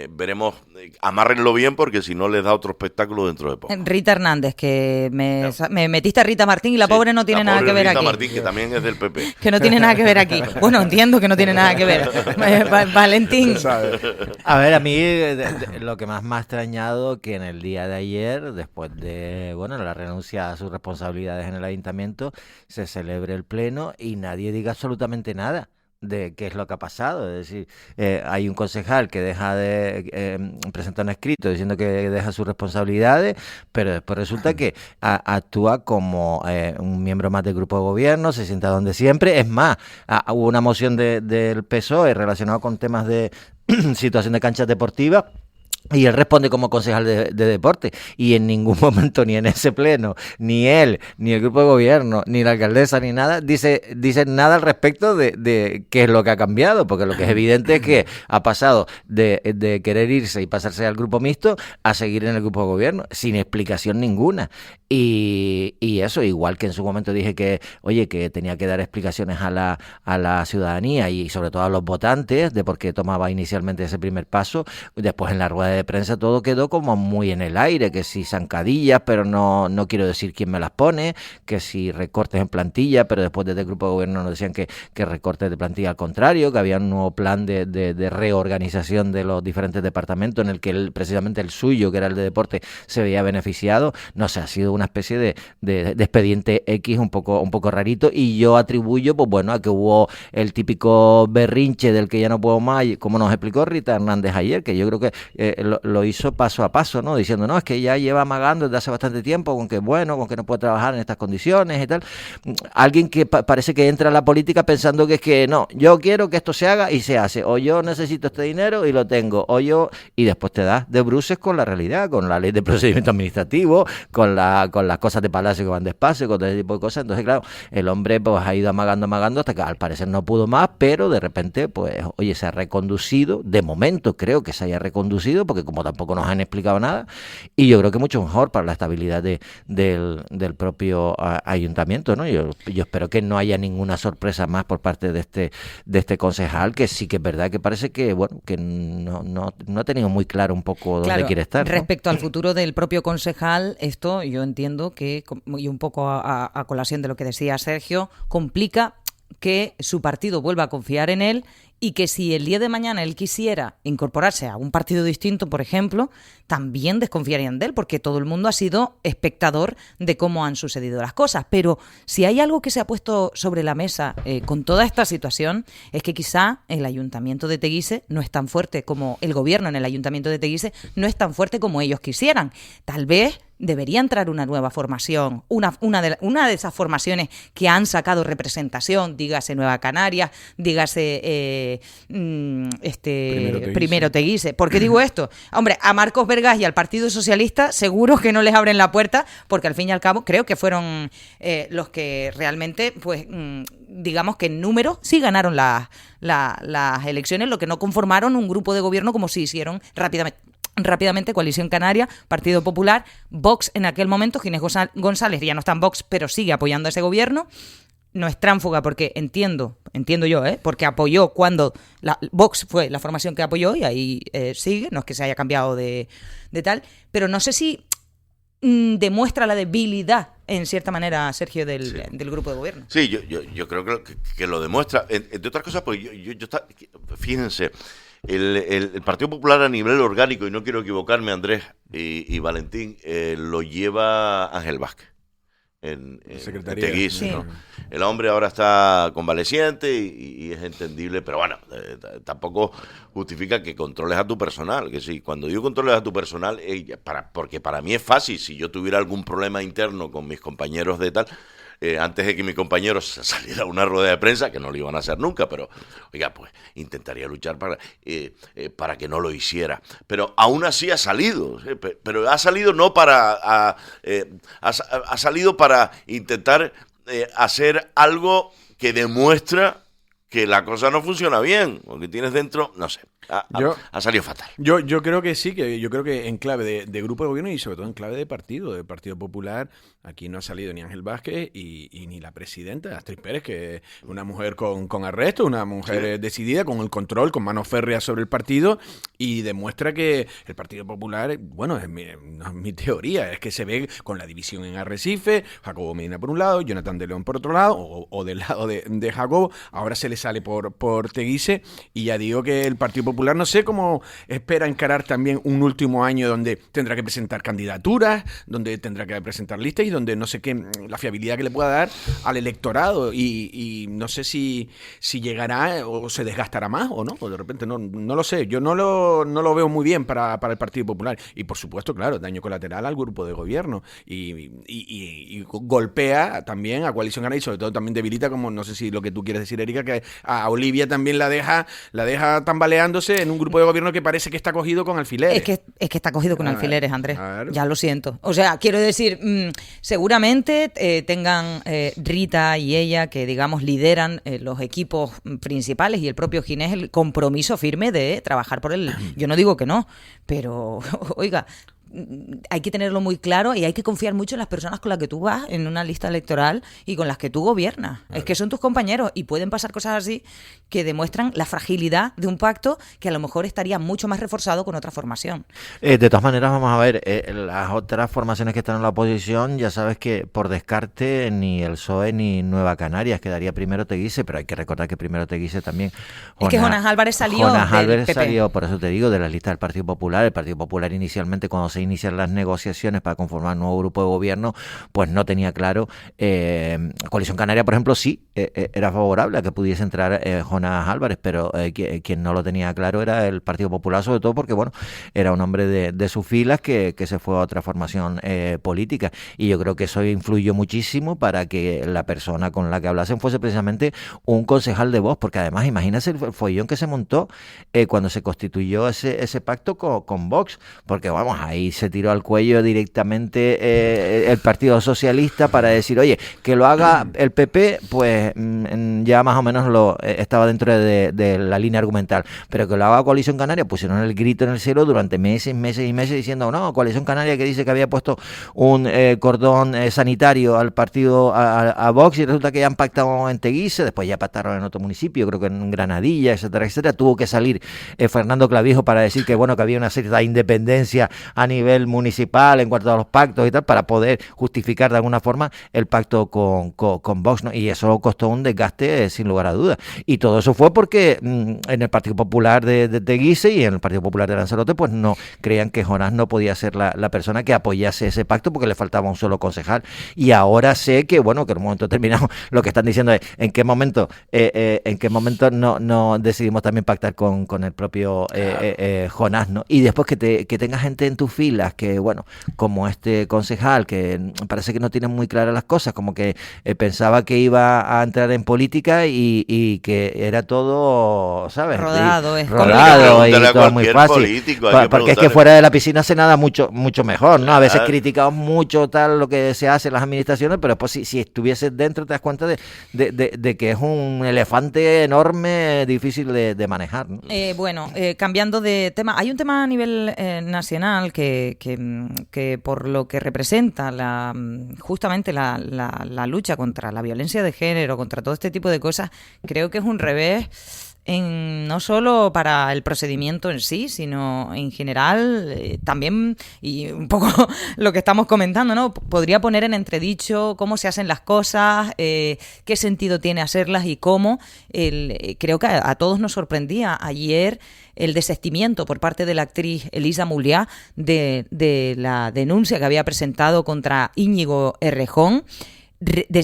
Veremos. Amárrenlo bien, porque si no les da otro espectáculo dentro de poco. Rita Hernández, que me metiste a Rita Martín y la pobre no tiene nada que ver Rita aquí. Martín, que también es del PP. Que no tiene nada que ver aquí. Bueno, entiendo que no tiene nada que ver. Valentín. A ver, a mí lo que más me ha extrañado que en el día de ayer, después de la renuncia a sus responsabilidades en el ayuntamiento, se celebre el pleno y nadie diga absolutamente nada de qué es lo que ha pasado. Es decir, hay un concejal que deja de presentar un escrito diciendo que deja sus responsabilidades, pero después resulta que actúa como un miembro más del grupo de gobierno, se sienta donde siempre. Es más, hubo una moción del PSOE relacionada con temas de situación de canchas deportivas, y él responde como concejal de deporte, y en ningún momento, ni en ese pleno, ni él, ni el grupo de gobierno, ni la alcaldesa, ni nada, dice nada al respecto de qué es lo que ha cambiado, porque lo que es evidente es que ha pasado de querer irse y pasarse al grupo mixto a seguir en el grupo de gobierno, sin explicación ninguna. Y eso, igual que en su momento dije que tenía que dar explicaciones a la ciudadanía y sobre todo a los votantes de por qué tomaba inicialmente ese primer paso, después en la rueda de prensa todo quedó como muy en el aire, que si zancadillas, pero no quiero decir quién me las pone, que si recortes en plantilla, pero después desde el grupo de gobierno nos decían que recortes de plantilla, al contrario, que había un nuevo plan de reorganización de los diferentes departamentos en el que precisamente el suyo, que era el de deporte, se veía beneficiado. No sé, ha sido una especie de expediente X un poco rarito, y yo atribuyo a que hubo el típico berrinche del que ya no puedo más, como nos explicó Rita Hernández ayer, que yo creo que lo hizo paso a paso, ¿no? Diciendo, no, es que ya lleva amagando desde hace bastante tiempo con que no puede trabajar en estas condiciones y tal. Alguien que parece que entra a la política pensando que es que no, yo quiero que esto se haga y se hace, o yo necesito este dinero y lo tengo, y después te das de bruces con la realidad, con la ley de procedimiento administrativo, con las cosas de palacio que van despacio, con todo ese tipo de cosas. Entonces, claro, el hombre pues ha ido amagando hasta que al parecer no pudo más, pero de repente se ha reconducido. De momento creo que se haya reconducido, porque como tampoco nos han explicado nada, y yo creo que mucho mejor para la estabilidad del propio ayuntamiento, ¿no? Yo espero que no haya ninguna sorpresa más por parte de este concejal, que sí que es verdad que parece que no ha tenido muy claro un poco dónde quiere estar, ¿no? Respecto al futuro del propio concejal, esto yo entiendo que, y un poco a colación de lo que decía Sergio, complica que su partido vuelva a confiar en él y que si el día de mañana él quisiera incorporarse a un partido distinto, por ejemplo, también desconfiarían de él, porque todo el mundo ha sido espectador de cómo han sucedido las cosas. Pero si hay algo que se ha puesto sobre la mesa con toda esta situación, es que quizá el ayuntamiento de Teguise no es tan fuerte como el gobierno en el ayuntamiento de Teguise, no es tan fuerte como ellos quisieran. Tal vez debería entrar una nueva formación, una de esas formaciones que han sacado representación, dígase Nueva Canarias, dígase Primero Teguise. ¿Por qué digo esto? Hombre, a Marcos Vergás y al Partido Socialista seguro que no les abren la puerta, porque al fin y al cabo creo que fueron los que realmente, pues, digamos que en número sí ganaron las elecciones, lo que no conformaron un grupo de gobierno como se hicieron rápidamente Coalición Canaria, Partido Popular, Vox en aquel momento. Ginés González ya no está en Vox, pero sigue apoyando a ese gobierno. No es tránfuga porque entiendo yo, porque apoyó cuando Vox fue la formación que apoyó y ahí sigue, no es que se haya cambiado de tal, pero no sé si demuestra la debilidad, en cierta manera, Sergio, del grupo de gobierno. Sí, yo creo que lo demuestra, entre otras cosas, porque fíjense, el Partido Popular a nivel orgánico, y no quiero equivocarme, Andrés y Valentín, lo lleva Ángel Vázquez en Teguise, sí. ¿no? El hombre ahora está convaleciente y es entendible, pero bueno, tampoco justifica que controles a tu personal. Que sí, cuando digo controles a tu personal, porque para mí es fácil, si yo tuviera algún problema interno con mis compañeros de tal, antes de que mi compañero saliera a una rueda de prensa, que no lo iban a hacer nunca, pero, oiga, pues intentaría luchar para que no lo hiciera. Pero aún así ha salido, pero ha salido no para... ha salido para intentar hacer algo que demuestra que la cosa no funciona bien, o que tienes dentro, no sé. Ha salido fatal. Yo creo que sí, yo creo que en clave de grupo de gobierno y sobre todo en clave de Partido Popular, aquí no ha salido ni Ángel Vázquez y ni la presidenta, Astrid Pérez, que es una mujer con arresto, una mujer decidida, con el control, con mano férrea sobre el partido, y demuestra que el Partido Popular, bueno, no es mi teoría, es que se ve con la división en Arrecife, Jacobo Medina por un lado, Jonathan de León por otro lado, o del lado de Jacobo, ahora se le sale por Teguise, y ya digo que el Partido Popular no sé cómo espera encarar también un último año donde tendrá que presentar candidaturas, donde tendrá que presentar listas y donde no sé qué, la fiabilidad que le pueda dar al electorado y no sé si llegará o se desgastará más o no, o de repente no lo sé, yo no lo veo muy bien para el Partido Popular y por supuesto, claro, daño colateral al grupo de gobierno y golpea también a Coalición Canaria y sobre todo también debilita, como no sé si lo que tú quieres decir, Erika, que a Olivia también la deja tambaleándose en un grupo de gobierno que parece que está cogido con alfileres. Es que está cogido con alfileres, Andrés. Ya lo siento. O sea, quiero decir, seguramente tengan Rita y ella, que digamos lideran los equipos principales y el propio Ginés, el compromiso firme de trabajar por él. Yo no digo que no, pero oiga, hay que tenerlo muy claro y hay que confiar mucho en las personas con las que tú vas en una lista electoral y con las que tú gobiernas. Claro. Es que son tus compañeros y pueden pasar cosas así que demuestran la fragilidad de un pacto que a lo mejor estaría mucho más reforzado con otra formación. De todas maneras, vamos a ver, las otras formaciones que están en la oposición, ya sabes que por descarte ni el PSOE ni Nueva Canarias, quedaría primero Teguise, pero hay que recordar que primero Teguise también... Es que Jonás Álvarez salió del PP. Por eso te digo, de las listas del Partido Popular. El Partido Popular inicialmente, cuando se inician las negociaciones para conformar un nuevo grupo de gobierno, pues no tenía claro. Coalición Canaria, por ejemplo, sí era favorable a que pudiese entrar Jonás Álvarez, pero quien no lo tenía claro era el Partido Popular, sobre todo porque, bueno, era un hombre de sus filas que se fue a otra formación política, y yo creo que eso influyó muchísimo para que la persona con la que hablasen fuese precisamente un concejal de Vox, porque además imagínese el follón que se montó cuando se constituyó ese pacto con Vox, porque vamos, ahí se tiró al cuello directamente el Partido Socialista para decir, oye, que lo haga el PP, pues ya más o menos estaba dentro de la línea argumental, pero que lo haga Coalición Canaria, pusieron el grito en el cielo durante meses diciendo, no, Coalición Canaria que dice que había puesto un cordón sanitario al partido, a Vox, y resulta que ya han pactado en Teguise, después ya pactaron en otro municipio, creo que en Granadilla, etcétera, tuvo que salir Fernando Clavijo para decir que, bueno, que había una cierta independencia a nivel nivel municipal en cuanto a los pactos y tal, para poder justificar de alguna forma el pacto con Vox, ¿no? Y eso costó un desgaste sin lugar a dudas. Y todo eso fue porque en el Partido Popular de Guise y en el Partido Popular de Lanzarote pues no creían que Jonás no podía ser la persona que apoyase ese pacto porque le faltaba un solo concejal. Y ahora sé que, bueno, que en un momento determinado lo que están diciendo es en qué momento no decidimos también pactar con el propio Jonás, ¿no? Y después que tenga gente en tus filas que, bueno, como este concejal que parece que no tiene muy claras las cosas, como que pensaba que iba a entrar en política y que era todo, ¿sabes? Rodado, rodado y todo muy fácil. Político, porque es que fuera de la piscina se nada mucho mejor, ¿no? A veces criticamos mucho tal lo que se hace en las administraciones, pero después si estuvieses dentro te das cuenta de que es un elefante enorme, difícil de manejar, ¿no? Bueno, cambiando de tema, hay un tema a nivel nacional que por lo que representa justamente la lucha contra la violencia de género, contra todo este tipo de cosas, creo que es un revés no solo para el procedimiento en sí, sino en general también, y un poco lo que estamos comentando, ¿no? Podría poner en entredicho cómo se hacen las cosas, qué sentido tiene hacerlas y cómo. Creo que a todos nos sorprendía ayer el desistimiento por parte de la actriz Elisa Muliá de la denuncia que había presentado contra Íñigo Errejón.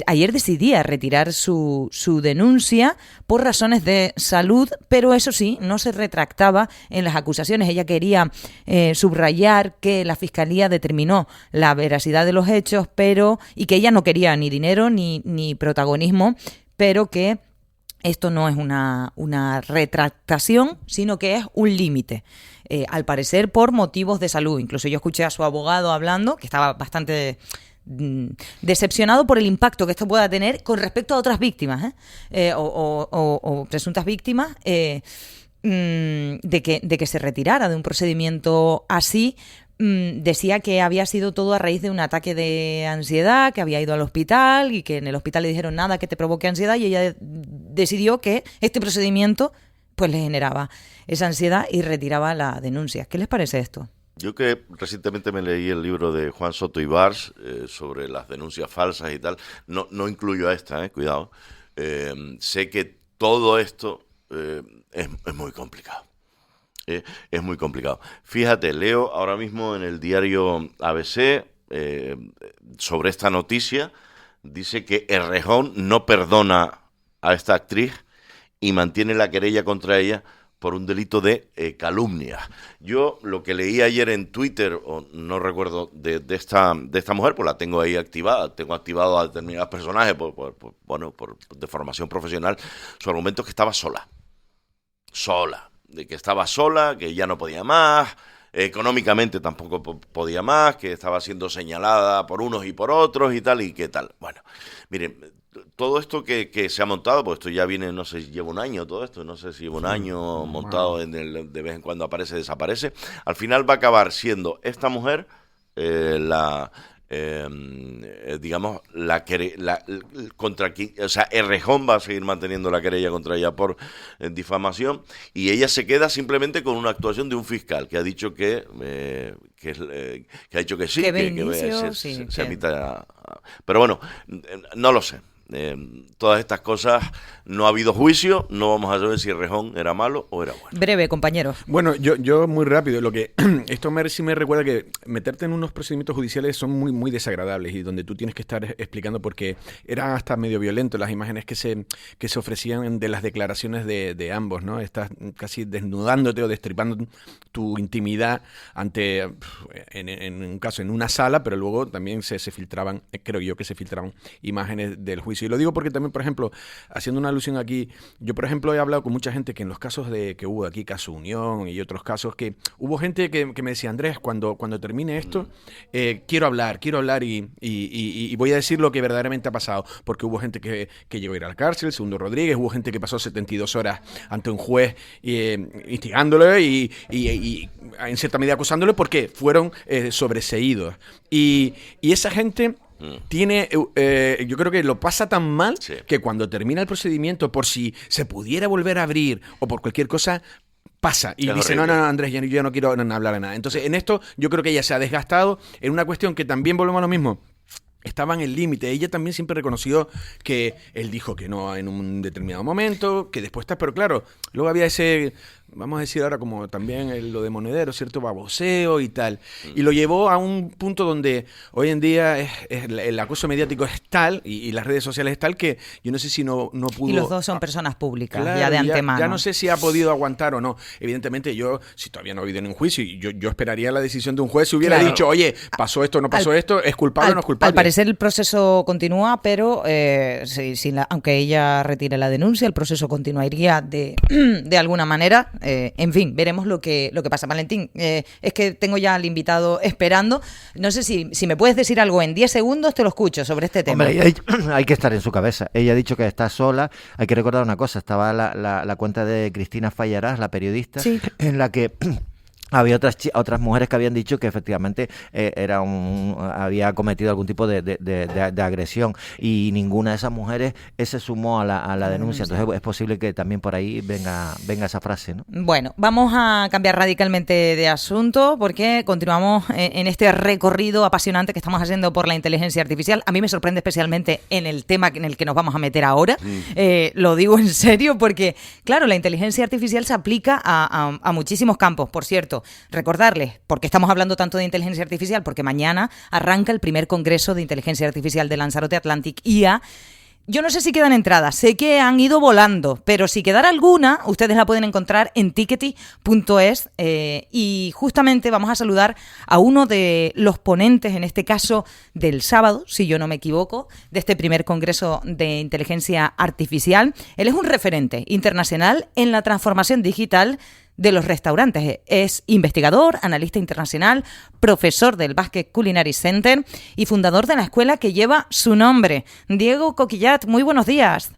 Ayer decidía retirar su denuncia por razones de salud, pero eso sí, no se retractaba en las acusaciones. Ella quería subrayar que la Fiscalía determinó la veracidad de los hechos, y que ella no quería ni dinero ni protagonismo, pero que esto no es una retractación, sino que es un límite. Al parecer por motivos de salud. Incluso yo escuché a su abogado hablando, que estaba bastante decepcionado por el impacto que esto pueda tener con respecto a otras víctimas o presuntas víctimas de que se retirara de un procedimiento así. Decía que había sido todo a raíz de un ataque de ansiedad, que había ido al hospital y que en el hospital le dijeron nada que te provoque ansiedad, y ella decidió que este procedimiento pues le generaba esa ansiedad y retiraba la denuncia. ¿Qué les parece esto? Yo que recientemente me leí el libro de Juan Soto Ibars sobre las denuncias falsas y tal, no incluyo a esta, cuidado. Sé que todo esto es muy complicado. Es muy complicado. Fíjate, leo ahora mismo en el diario ABC sobre esta noticia, dice que Errejón no perdona a esta actriz y mantiene la querella contra ella por un delito de calumnia. Yo lo que leí ayer en Twitter, o no recuerdo, de esta mujer, pues la tengo ahí activada, tengo activado a determinados personajes de formación profesional, su argumento es que estaba sola, de que estaba sola, que ya no podía más, económicamente tampoco podía más, que estaba siendo señalada por unos y por otros y tal, y qué tal. Bueno, miren, todo esto que se ha montado, pues esto ya viene, no sé, lleva un año todo esto, no sé si lleva un año montado, de vez en cuando aparece, desaparece. Al final va a acabar siendo esta mujer contra quien, o sea, Errejón va a seguir manteniendo la querella contra ella por difamación, y ella se queda simplemente con una actuación de un fiscal que ha dicho que ha dicho que sí, que se admita. Pero bueno, no lo sé. Todas estas cosas, no ha habido juicio, no vamos a saber si Errejón era malo o era bueno. Breve, compañero. Bueno, yo muy rápido, esto sí me recuerda que meterte en unos procedimientos judiciales son muy, muy desagradables, y donde tú tienes que estar explicando, porque eran hasta medio violentos las imágenes que se ofrecían de las declaraciones de ambos, ¿no? Estás casi desnudándote o destripando tu intimidad en un caso, en una sala, pero luego también se filtraban, creo yo que se filtraban imágenes del juicio. Y lo digo porque también, por ejemplo, haciendo una alusión aquí, yo por ejemplo he hablado con mucha gente que en los casos que hubo aquí, caso Unión y otros casos, que hubo gente que me decía, Andrés, cuando termine esto, quiero hablar y voy a decir lo que verdaderamente ha pasado, porque hubo gente que llegó a ir a la cárcel, Segundo Rodríguez, hubo gente que pasó 72 horas ante un juez instigándole y en cierta medida acusándole porque fueron sobreseídos. Y esa gente tiene, yo creo que lo pasa tan mal, sí, que cuando termina el procedimiento, por si se pudiera volver a abrir o por cualquier cosa, pasa y Es dice, horrible. no, Andrés, yo no quiero hablar de nada. Entonces, en esto yo creo que ella se ha desgastado en una cuestión que también volvemos a lo mismo. Estaba en el límite. Ella también siempre reconoció que él dijo que no en un determinado momento, que después está, pero claro, luego había ese, vamos a decir ahora como también lo de Monedero, cierto baboseo y tal. Y lo llevó a un punto donde hoy en día el acoso mediático es tal y las redes sociales es tal que yo no sé si no pudo... Y los dos son personas públicas, Claro, ya de antemano. ya no sé si ha podido aguantar o no. Evidentemente si todavía no ha habido ningún juicio, y yo esperaría la decisión de un juez si hubiera Claro. dicho, oye, pasó esto, no pasó esto, es culpable o no es culpable. Al parecer el proceso continúa, pero aunque ella retire la denuncia, el proceso continuaría de alguna manera. En fin, veremos lo que pasa. Valentín, es que tengo ya al invitado esperando. No sé si me puedes decir algo en 10 segundos, te lo escucho sobre este tema. Hombre, hay que estar en su cabeza. Ella ha dicho que está sola. Hay que recordar una cosa. Estaba la cuenta de Cristina Fallarás, la periodista, Sí. en la que... había otras mujeres que habían dicho que efectivamente había cometido algún tipo de agresión, y ninguna de esas mujeres se sumó a la denuncia. Entonces es posible que también por ahí venga esa frase, ¿no? Bueno, vamos a cambiar radicalmente de asunto porque continuamos en este recorrido apasionante que estamos haciendo por la inteligencia artificial. A mí me sorprende especialmente en el tema en el que nos vamos a meter ahora. Lo digo en serio porque, claro, la inteligencia artificial se aplica a muchísimos campos. Por cierto, recordarles, porque estamos hablando tanto de inteligencia artificial, porque mañana arranca el primer congreso de inteligencia artificial de Lanzarote Atlantic IA. Yo no sé si quedan entradas, sé que han ido volando, pero si quedara alguna, ustedes la pueden encontrar en tickety.es y justamente vamos a saludar a uno de los ponentes, en este caso del sábado, si yo no me equivoco, de este primer congreso de inteligencia artificial. Él es un referente internacional en la transformación digital de los restaurantes. Es investigador, analista internacional, profesor del Basque Culinary Center y fundador de la escuela que lleva su nombre. Diego Coquillat, muy buenos días.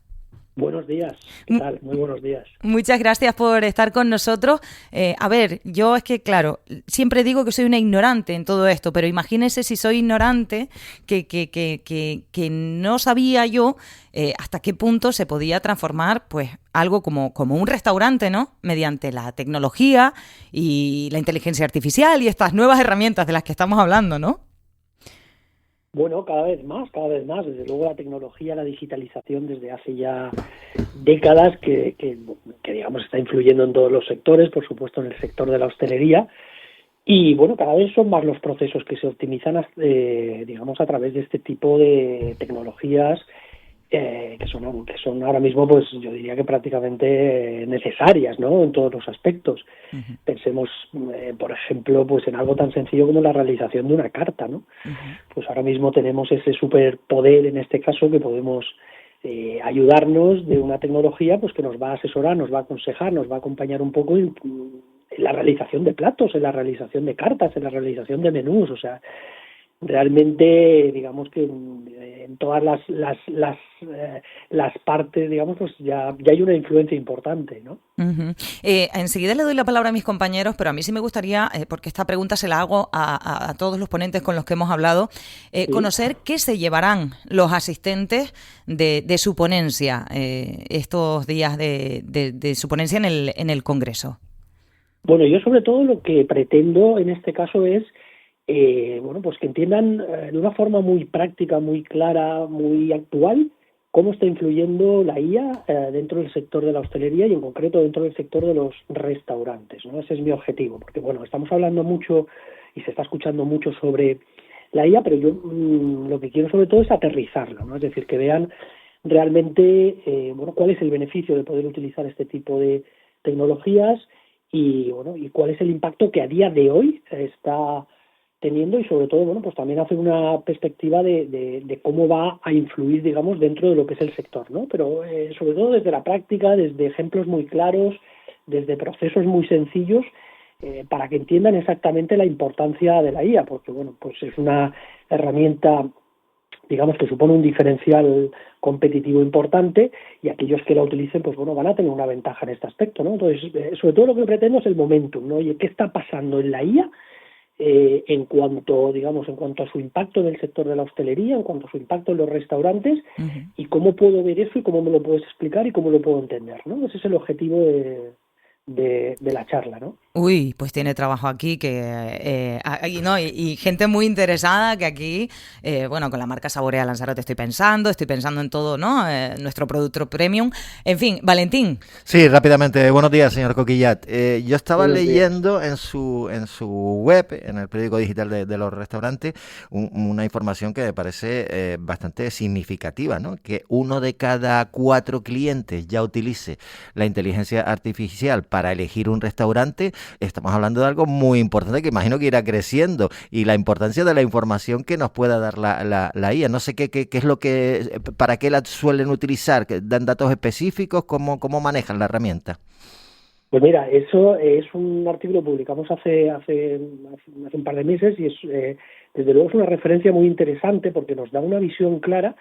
Buenos días, ¿qué tal? Muy buenos días. Muchas gracias por estar con nosotros. A ver, yo es que, claro, siempre digo que soy una ignorante en todo esto, pero imagínese si soy ignorante, que no sabía yo hasta qué punto se podía transformar pues algo como un restaurante, ¿no? Mediante la tecnología y la inteligencia artificial y estas nuevas herramientas de las que estamos hablando, ¿no? Bueno, cada vez más. Desde luego la tecnología, la digitalización desde hace ya décadas que digamos está influyendo en todos los sectores, por supuesto en el sector de la hostelería. Y bueno, cada vez son más los procesos que se optimizan, digamos, a través de este tipo de tecnologías que son ahora mismo, pues yo diría que prácticamente necesarias, ¿no? En todos los aspectos. Uh-huh. Pensemos, por ejemplo, pues en algo tan sencillo como la realización de una carta, ¿no? Uh-huh. Pues ahora mismo tenemos ese superpoder, en este caso, que podemos ayudarnos de una tecnología pues que nos va a asesorar, nos va a aconsejar, nos va a acompañar un poco en la realización de platos, en la realización de cartas, en la realización de menús, o sea, realmente, digamos que en todas las partes, digamos, pues ya hay una influencia importante, ¿no? Uh-huh. Enseguida le doy la palabra a mis compañeros, pero a mí sí me gustaría, porque esta pregunta se la hago a todos los ponentes con los que hemos hablado, ¿sí? Conocer qué se llevarán los asistentes de su ponencia estos días de su ponencia en el Congreso. Bueno, yo sobre todo lo que pretendo en este caso es pues que entiendan de una forma muy práctica, muy clara, muy actual, cómo está influyendo la IA dentro del sector de la hostelería y en concreto dentro del sector de los restaurantes, ¿no? Ese es mi objetivo, porque bueno, estamos hablando mucho y se está escuchando mucho sobre la IA, pero yo lo que quiero sobre todo es aterrizarla, ¿no? Es decir, que vean realmente cuál es el beneficio de poder utilizar este tipo de tecnologías y cuál es el impacto que a día de hoy está teniendo y sobre todo, pues también hace una perspectiva de cómo va a influir, digamos, dentro de lo que es el sector, ¿no? Pero sobre todo desde la práctica, desde ejemplos muy claros, desde procesos muy sencillos, para que entiendan exactamente la importancia de la IA, porque, pues es una herramienta, digamos, que supone un diferencial competitivo importante y aquellos que la utilicen, pues van a tener una ventaja en este aspecto, ¿no? Entonces, sobre todo lo que pretendo es el momentum, ¿no? Oye, ¿qué está pasando en la IA? En cuanto a su impacto en el sector de la hostelería, en cuanto a su impacto en los restaurantes, uh-huh. Y cómo puedo ver eso y cómo me lo puedes explicar y cómo lo puedo entender, ¿no? Ese es el objetivo de de la charla, ¿no? Uy, pues tiene trabajo aquí y gente muy interesada que aquí, bueno, con la marca Saborea Lanzarote estoy pensando en todo, ¿no? Nuestro producto premium. En fin, Valentín. Sí, rápidamente. Buenos días, señor Coquillat. Yo estaba Buenos días. leyendo en su web, en el periódico digital de los restaurantes, una información que me parece bastante significativa, ¿no? Que 1 de cada 4 clientes ya utilice la inteligencia artificial para elegir un restaurante. Estamos hablando de algo muy importante que imagino que irá creciendo, y la importancia de la información que nos pueda dar la IA. No sé qué es lo que, para qué la suelen utilizar, dan datos específicos, cómo manejan la herramienta. Pues mira, eso es un artículo que publicamos hace un par de meses y desde luego es una referencia muy interesante porque nos da una visión clara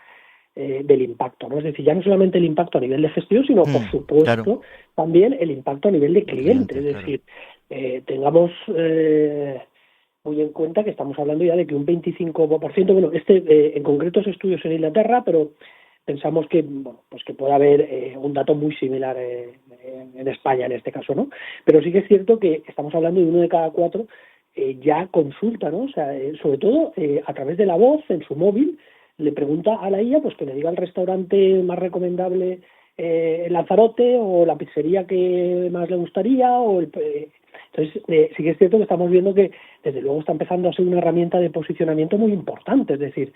del impacto, ¿no? Es decir, ya no solamente el impacto a nivel de gestión, sino por supuesto claro, también el impacto a nivel de cliente. Es decir, tengamos muy en cuenta que estamos hablando ya de que un 25%, bueno, en concreto es estudios en Inglaterra, pero pensamos que, bueno, pues que puede haber un dato muy similar en España en este caso, ¿no? Pero sí que es cierto que estamos hablando de 1 de cada 4 ya consulta, ¿no? O sea, sobre todo a través de la voz en su móvil, le pregunta a la IA pues que le diga el restaurante más recomendable en Lanzarote, o la pizzería que más le gustaría, entonces sí que es cierto que estamos viendo que desde luego está empezando a ser una herramienta de posicionamiento muy importante. Es decir,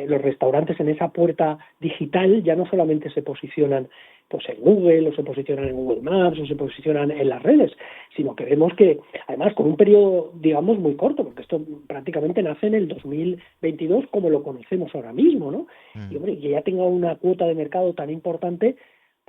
los restaurantes en esa puerta digital ya no solamente se posicionan pues en Google, o se posicionan en Google Maps, o se posicionan en las redes, sino que vemos que, además, con un periodo, digamos, muy corto, porque esto prácticamente nace en el 2022 como lo conocemos ahora mismo, ¿no? Y, hombre, que ya tenga una cuota de mercado tan importante,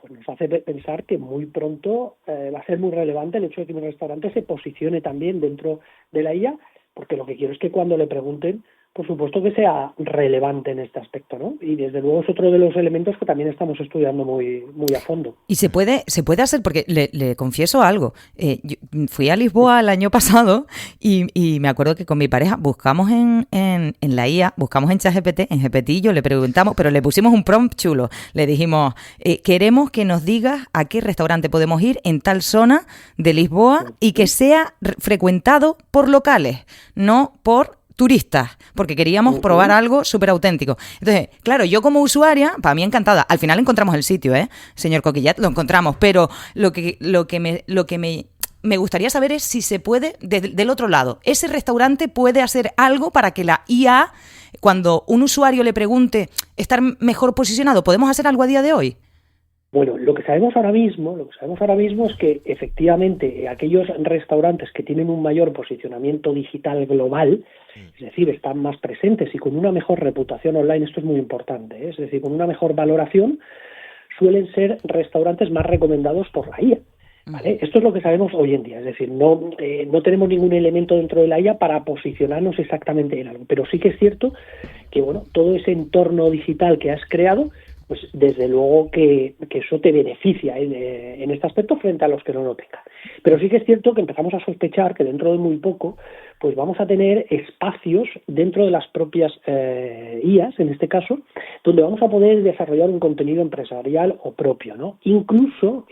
pues nos hace pensar que muy pronto va a ser muy relevante el hecho de que mi restaurante se posicione también dentro de la IA, porque lo que quiero es que cuando le pregunten, por supuesto que sea relevante en este aspecto, ¿no? Y desde luego es otro de los elementos que también estamos estudiando muy a fondo. Y se puede hacer, porque le confieso algo. Yo fui a Lisboa el año pasado y me acuerdo que con mi pareja buscamos en la IA, buscamos en ChatGPT, en GPTillo, le preguntamos, pero le pusimos un prompt chulo. Le dijimos, queremos que nos digas a qué restaurante podemos ir en tal zona de Lisboa y que sea frecuentado por locales, no por turistas, porque queríamos probar algo súper auténtico. Entonces, claro, yo como usuaria, para mí encantada. Al final encontramos el sitio, señor Coquillat, lo encontramos, pero lo que me gustaría saber es si se puede, del otro lado, ese restaurante puede hacer algo para que la IA, cuando un usuario le pregunte, estar mejor posicionado. ¿Podemos hacer algo a día de hoy? Bueno, lo que sabemos ahora mismo es que efectivamente aquellos restaurantes que tienen un mayor posicionamiento digital global, es decir, están más presentes y con una mejor reputación online, esto es muy importante, es decir, con una mejor valoración, suelen ser restaurantes más recomendados por la IA. ¿Vale? Esto es lo que sabemos hoy en día, es decir, no tenemos ningún elemento dentro de la IA para posicionarnos exactamente en algo, pero sí que es cierto que, bueno, todo ese entorno digital que has creado, pues desde luego que eso te beneficia en este aspecto frente a los que no lo tengan. Pero sí que es cierto que empezamos a sospechar que dentro de muy poco pues vamos a tener espacios dentro de las propias IAs, en este caso, donde vamos a poder desarrollar un contenido empresarial o propio, ¿no? Incluso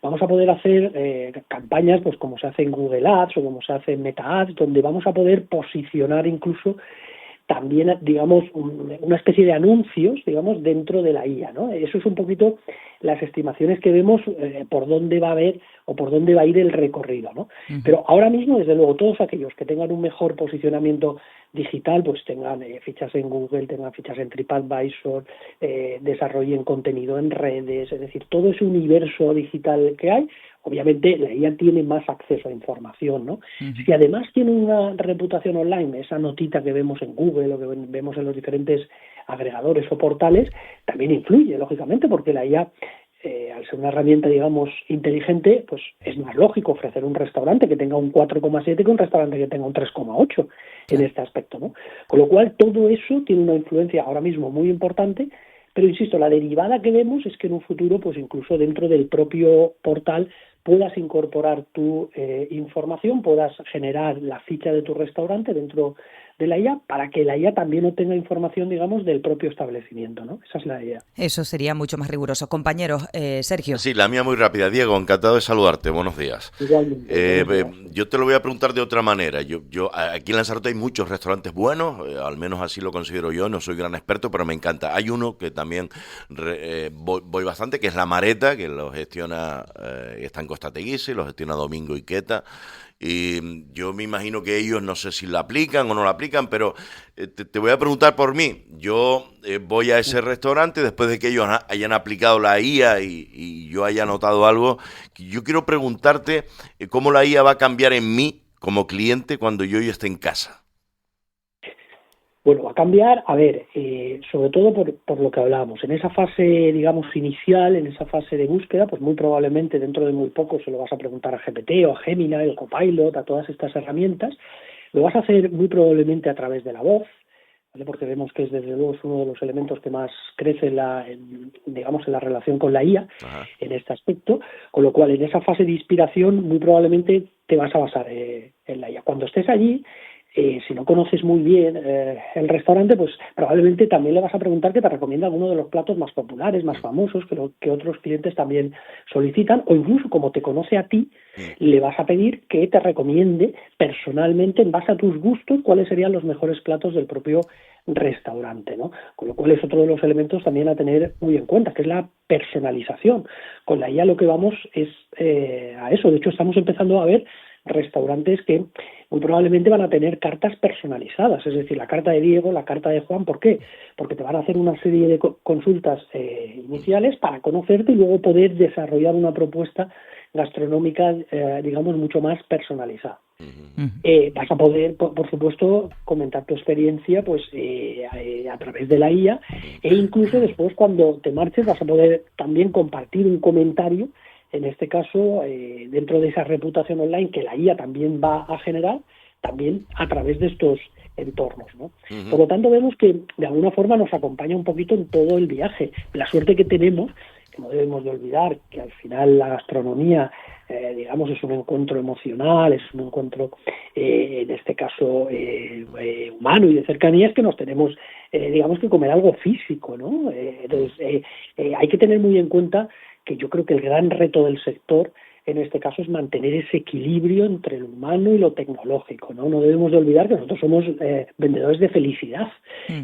vamos a poder hacer campañas pues como se hace en Google Ads o como se hace en Meta Ads, donde vamos a poder posicionar incluso también, digamos, una especie de anuncios, digamos, dentro de la IA, ¿no? Eso es un poquito las estimaciones que vemos por dónde va a haber o por dónde va a ir el recorrido, ¿no? Uh-huh. Pero ahora mismo, desde luego, todos aquellos que tengan un mejor posicionamiento digital, pues tengan fichas en Google, tengan fichas en TripAdvisor, desarrollen contenido en redes, es decir, todo ese universo digital que hay. Obviamente la IA tiene más acceso a información, ¿no? Uh-huh. Si además tiene una reputación online, esa notita que vemos en Google o que vemos en los diferentes agregadores o portales, también influye, lógicamente, porque la IA, al ser una herramienta, digamos, inteligente, pues es más lógico ofrecer un restaurante que tenga un 4,7 que un restaurante que tenga un 3,8 en este aspecto, ¿no? Con lo cual, todo eso tiene una influencia ahora mismo muy importante. Pero, insisto, la derivada que vemos es que en un futuro, pues incluso dentro del propio portal, puedas incorporar tu información, puedas generar la ficha de tu restaurante dentro de la IA para que la IA también obtenga información, digamos, del propio establecimiento, ¿no? Esa es la idea. Eso sería mucho más riguroso. Compañeros, Sergio. Sí, la mía muy rápida. Diego, encantado de saludarte. Buenos días. Igualmente. Yo te lo voy a preguntar de otra manera. Aquí en Lanzarote hay muchos restaurantes buenos, al menos así lo considero yo. No soy gran experto, pero me encanta. Hay uno que también voy bastante, que es La Mareta, que lo gestiona, está en Costa Teguise, lo gestiona Domingo Iqueta. Y yo me imagino que ellos no sé si la aplican o no la aplican, pero te voy a preguntar por mí. Yo voy a ese restaurante después de que ellos hayan aplicado la IA y yo haya notado algo. Yo quiero preguntarte cómo la IA va a cambiar en mí como cliente cuando yo ya esté en casa. Bueno, va a cambiar, a ver, sobre todo por lo que hablábamos. En esa fase, digamos, inicial, en esa fase de búsqueda, pues muy probablemente dentro de muy poco se lo vas a preguntar a GPT o a Gemini, el Copilot, a todas estas herramientas. Lo vas a hacer muy probablemente a través de la voz, ¿vale? Porque vemos que es desde luego uno de los elementos que más crece en la relación con la IA. Ajá. En este aspecto, con lo cual en esa fase de inspiración muy probablemente te vas a basar en la IA. Cuando estés allí, si no conoces muy bien el restaurante, pues probablemente también le vas a preguntar que te recomienda alguno de los platos más populares, más famosos, que otros clientes también solicitan, o incluso como te conoce a ti, le vas a pedir que te recomiende personalmente, en base a tus gustos, cuáles serían los mejores platos del propio restaurante, ¿no? Con lo cual es otro de los elementos también a tener muy en cuenta, que es la personalización. Con la IA lo que vamos es a eso. De hecho, estamos empezando a ver restaurantes que muy probablemente van a tener cartas personalizadas, es decir, la carta de Diego, la carta de Juan. ¿Por qué? Porque te van a hacer una serie de consultas iniciales para conocerte y luego poder desarrollar una propuesta gastronómica, digamos, mucho más personalizada. Vas a poder, por supuesto, comentar tu experiencia pues a través de la IA, e incluso después, cuando te marches, vas a poder también compartir un comentario, en este caso, dentro de esa reputación online que la IA también va a generar, también a través de estos entornos, ¿no? Por lo tanto, vemos que de alguna forma nos acompaña un poquito en todo el viaje. La suerte que tenemos, que no debemos de olvidar, que al final la gastronomía, digamos, es un encuentro emocional, es un encuentro, en este caso, humano y de cercanía, es que nos tenemos, digamos, que comer algo físico, ¿no? Entonces, hay que tener muy en cuenta que yo creo que el gran reto del sector en este caso es mantener ese equilibrio entre lo humano y lo tecnológico, ¿no? No debemos de olvidar que nosotros somos vendedores de felicidad,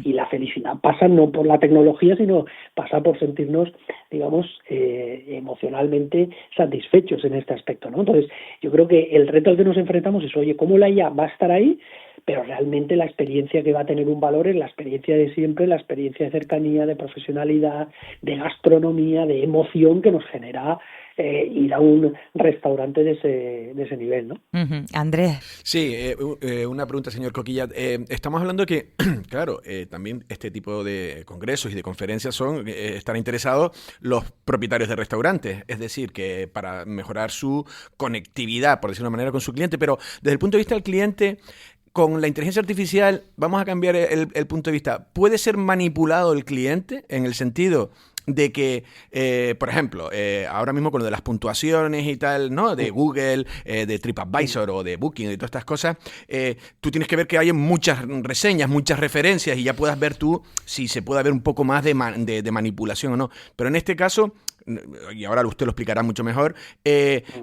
y la felicidad pasa no por la tecnología, sino pasa por sentirnos, digamos, emocionalmente satisfechos en este aspecto, ¿no? Entonces, yo creo que el reto al que nos enfrentamos es, oye, ¿cómo la IA va a estar ahí? Pero realmente la experiencia que va a tener un valor es la experiencia de siempre, la experiencia de cercanía, de profesionalidad, de gastronomía, de emoción que nos genera ir a un restaurante de ese nivel, ¿no? Andrés. Sí, una pregunta, señor Coquilla. Estamos hablando que, claro, también este tipo de congresos y de conferencias están interesados los propietarios de restaurantes, es decir, que para mejorar su conectividad, por decirlo de una manera, con su cliente, pero desde el punto de vista del cliente, con la inteligencia artificial, vamos a cambiar el punto de vista. ¿Puede ser manipulado el cliente en el sentido de que, por ejemplo, ahora mismo con lo de las puntuaciones y tal, ¿no? De Google, de TripAdvisor o de Booking y todas estas cosas, tú tienes que ver que hay muchas reseñas, muchas referencias, y ya puedas ver tú si se puede haber un poco más de manipulación o no. Pero en este caso, y ahora usted lo explicará mucho mejor,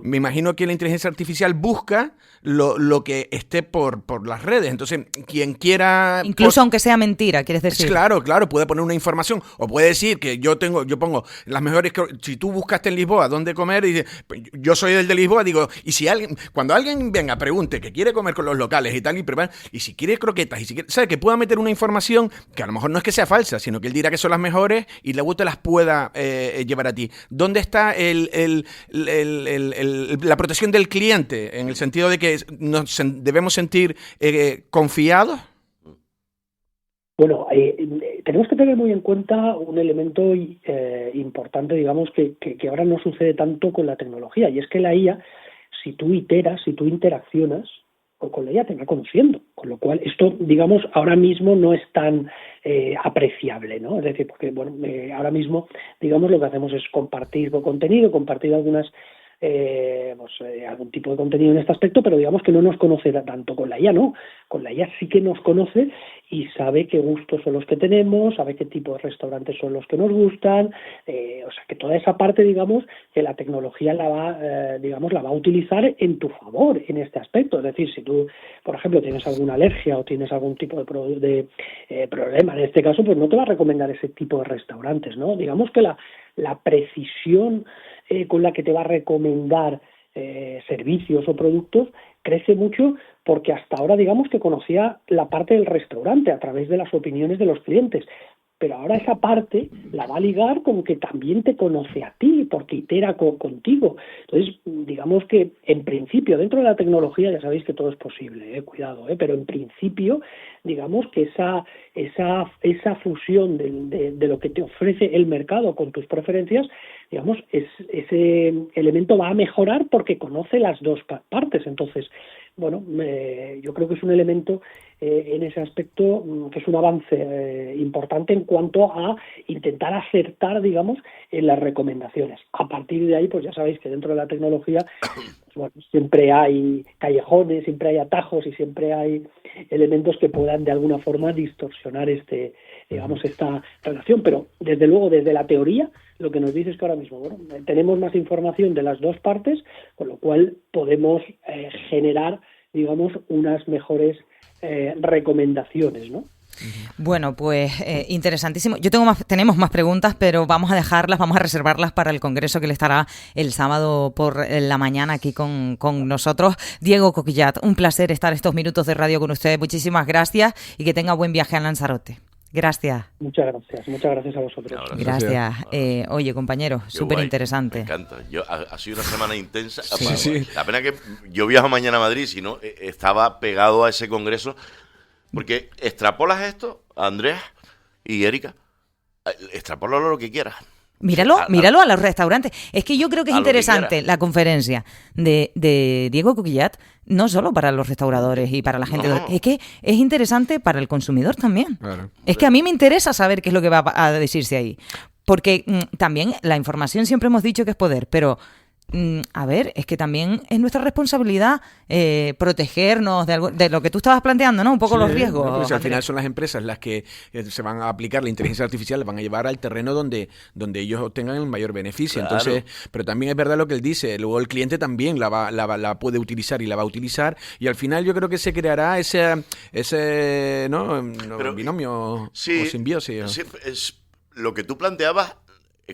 me imagino que la inteligencia artificial busca lo que esté por las redes. Entonces, quien quiera... Incluso aunque sea mentira, ¿quieres decir? Claro, puede poner una información, o puede decir que yo pongo las mejores... Si tú buscaste en Lisboa dónde comer, y yo soy el de Lisboa, digo, y si cuando alguien venga, pregunte que quiere comer con los locales y tal, y si quiere croquetas, y si quiere, ¿sabe? Que pueda meter una información que a lo mejor no es que sea falsa, sino que él dirá que son las mejores y luego te las pueda llevar a ti. ¿Dónde está la protección del cliente? En el sentido de que nos debemos sentir confiados. Bueno, tenemos que tener muy en cuenta un elemento importante, digamos, que ahora no sucede tanto con la tecnología, y es que la IA, si tú iteras, si tú interaccionas, con la IA te va conociendo, con lo cual esto, digamos, ahora mismo no es tan apreciable, ¿no? Es decir, porque, bueno, ahora mismo, digamos, lo que hacemos es compartir contenido, compartir algunas algún tipo de contenido en este aspecto, pero digamos que no nos conoce tanto. Con la IA no, con la IA sí que nos conoce y sabe qué gustos son los que tenemos, sabe qué tipo de restaurantes son los que nos gustan, o sea que toda esa parte, digamos, que la tecnología la va a utilizar en tu favor en este aspecto. Es decir, si tú, por ejemplo, tienes alguna alergia o tienes algún tipo de problema, en este caso, pues no te va a recomendar ese tipo de restaurantes, ¿no? Digamos que la precisión con la que te va a recomendar servicios o productos crece mucho, porque hasta ahora digamos que conocía la parte del restaurante a través de las opiniones de los clientes, pero ahora esa parte la va a ligar con que también te conoce a ti, porque itera contigo. Entonces, digamos que en principio, dentro de la tecnología, ya sabéis que todo es posible, cuidado, pero en principio, digamos que esa fusión de lo que te ofrece el mercado con tus preferencias, digamos, ese elemento va a mejorar porque conoce las dos partes. Entonces, bueno, yo creo que es un elemento en ese aspecto que es un avance importante en cuanto a intentar acertar, digamos, en las recomendaciones. A partir de ahí, pues ya sabéis que dentro de la tecnología pues, bueno, siempre hay callejones, siempre hay atajos y siempre hay elementos que puedan de alguna forma distorsionar esta relación. Pero desde luego, desde la teoría, lo que nos dice es que ahora mismo, bueno, tenemos más información de las dos partes, con lo cual podemos generar, digamos, unas mejores recomendaciones, ¿no? Bueno, pues interesantísimo. Tenemos más preguntas, pero vamos a reservarlas para el congreso que le estará el sábado por la mañana aquí con nosotros. Diego Coquillat, un placer estar estos minutos de radio con usted. Muchísimas gracias y que tenga buen viaje a Lanzarote. Gracias. Muchas gracias a vosotros. Gracias. Oye, compañero, súper interesante. Me encanta. Ha sido una semana intensa. Sí. La pena que yo viajo mañana a Madrid, si no, estaba pegado a ese congreso. Porque extrapolas esto, Andrea y Erika, extrapólalo lo que quieras. Míralo a los restaurantes. Es que yo creo que es interesante la conferencia de Diego Coquillat, no solo para los restauradores y para la gente, es que es interesante para el consumidor también. Claro. Es que a mí me interesa saber qué es lo que va a decirse ahí. Porque también la información siempre hemos dicho que es poder, pero a ver, es que también es nuestra responsabilidad protegernos de lo que tú estabas planteando, ¿no? Un poco los riesgos. No, pues al final son las empresas las que se van a aplicar la inteligencia artificial, las van a llevar al terreno donde ellos obtengan el mayor beneficio. Claro. Entonces, pero también es verdad lo que él dice, luego el cliente también la puede utilizar y la va a utilizar, y al final yo creo que se creará ese binomio o simbiosis. Sí, es lo que tú planteabas.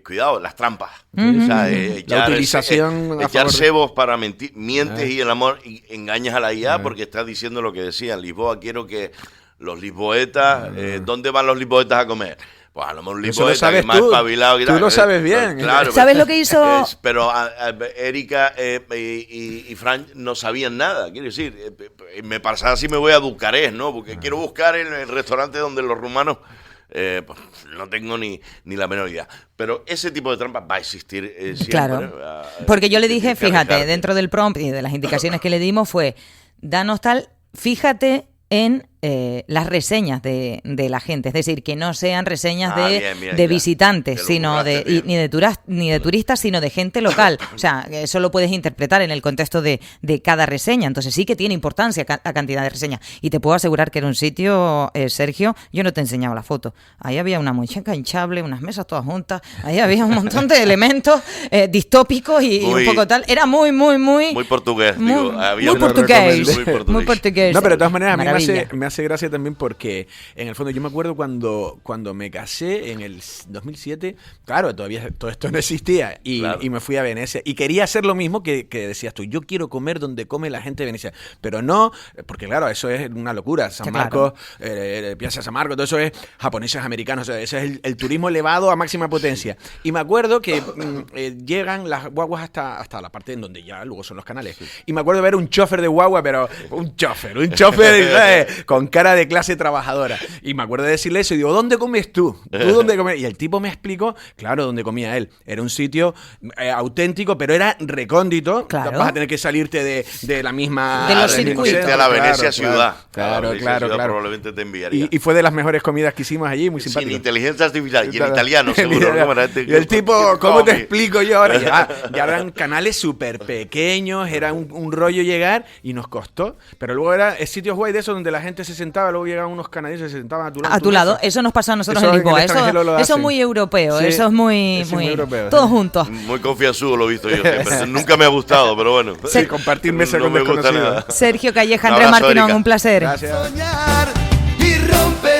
Cuidado, las trampas. Uh-huh. O sea, la utilización echar cebos para mentir, mientes y el amor y engañas a la IA porque estás diciendo lo que decía. En Lisboa quiero que los lisboetas, ¿dónde van los lisboetas a comer? Pues a lo mejor un lisboeta que es más espabilado. Tú lo sabes bien. Claro, ¿sabes lo que hizo? Pero Erika y Fran no sabían nada. Quiero decir, me pasaba si me voy a Bucarest, ¿no? Porque quiero buscar el restaurante donde los rumanos... pues no tengo ni la menor idea. Pero ese tipo de trampas va a existir siempre. Claro, porque yo le dije, fíjate, dentro del prompt y de las indicaciones que le dimos fue, danos tal, fíjate en las reseñas de la gente, es decir, que no sean reseñas de visitantes, sino ni de turistas, sino de gente local. O sea, eso lo puedes interpretar en el contexto de cada reseña. Entonces sí que tiene importancia la cantidad de reseñas. Y te puedo asegurar que era un sitio, Sergio, yo no te he enseñado la foto. Ahí había una muñeca hinchable, unas mesas todas juntas, ahí había un montón de elementos distópicos y un poco tal. Era muy portugués, muy portugués. No, pero de todas maneras a mí me hace gracia también porque en el fondo yo me acuerdo cuando me casé en el 2007, claro, todavía todo esto no existía y me fui a Venecia y quería hacer lo mismo que decías tú, yo quiero comer donde come la gente de Venecia, pero no, porque claro, eso es una locura, San Marcos, Piazza San Marcos, todo eso es japoneses, americanos, ese es el turismo elevado a máxima potencia. Y me acuerdo que llegan las guaguas hasta la parte en donde ya luego son los canales. Y me acuerdo de ver un chofer de guagua, pero un chofer con con cara de clase trabajadora. Y me acuerdo de decirle eso y digo, ¿dónde comes tú? ¿Tú dónde comes? Y el tipo me explicó, claro, dónde comía él. Era un sitio auténtico, pero era recóndito. Claro. Vas a tener que salirte de la misma... De los del mismo circuitos. centro. A la Venecia Claro, ciudad. Claro, A la Venecia claro, ciudad claro. probablemente te enviaría. Y fue de las mejores comidas que hicimos allí, muy Sin simpático. inteligencia artificial. Y en Claro. italiano, seguro. Y el tipo, ¿cómo te explico yo ahora? Ya eran canales súper pequeños, era un rollo llegar y nos costó. Pero luego era sitios guay de esos donde la gente se sentaba, luego llegaban unos canadienses y se sentaban a tu lado. A en tu lado, mesa. eso nos pasó a nosotros Eso en en el Lisboa. extranjero lo Eso es hacen. muy europeo, Sí, eso es muy, eso es muy europeo, todos sí. juntos. Muy confianzudo lo he visto yo siempre. Nunca me ha gustado, pero bueno. Sí, compartir mesa No con me gusta desconocidos. nada. Sergio Calleja, Un Andrés abrazo, Martínez, Erika. un placer. Gracias. Soñar y romper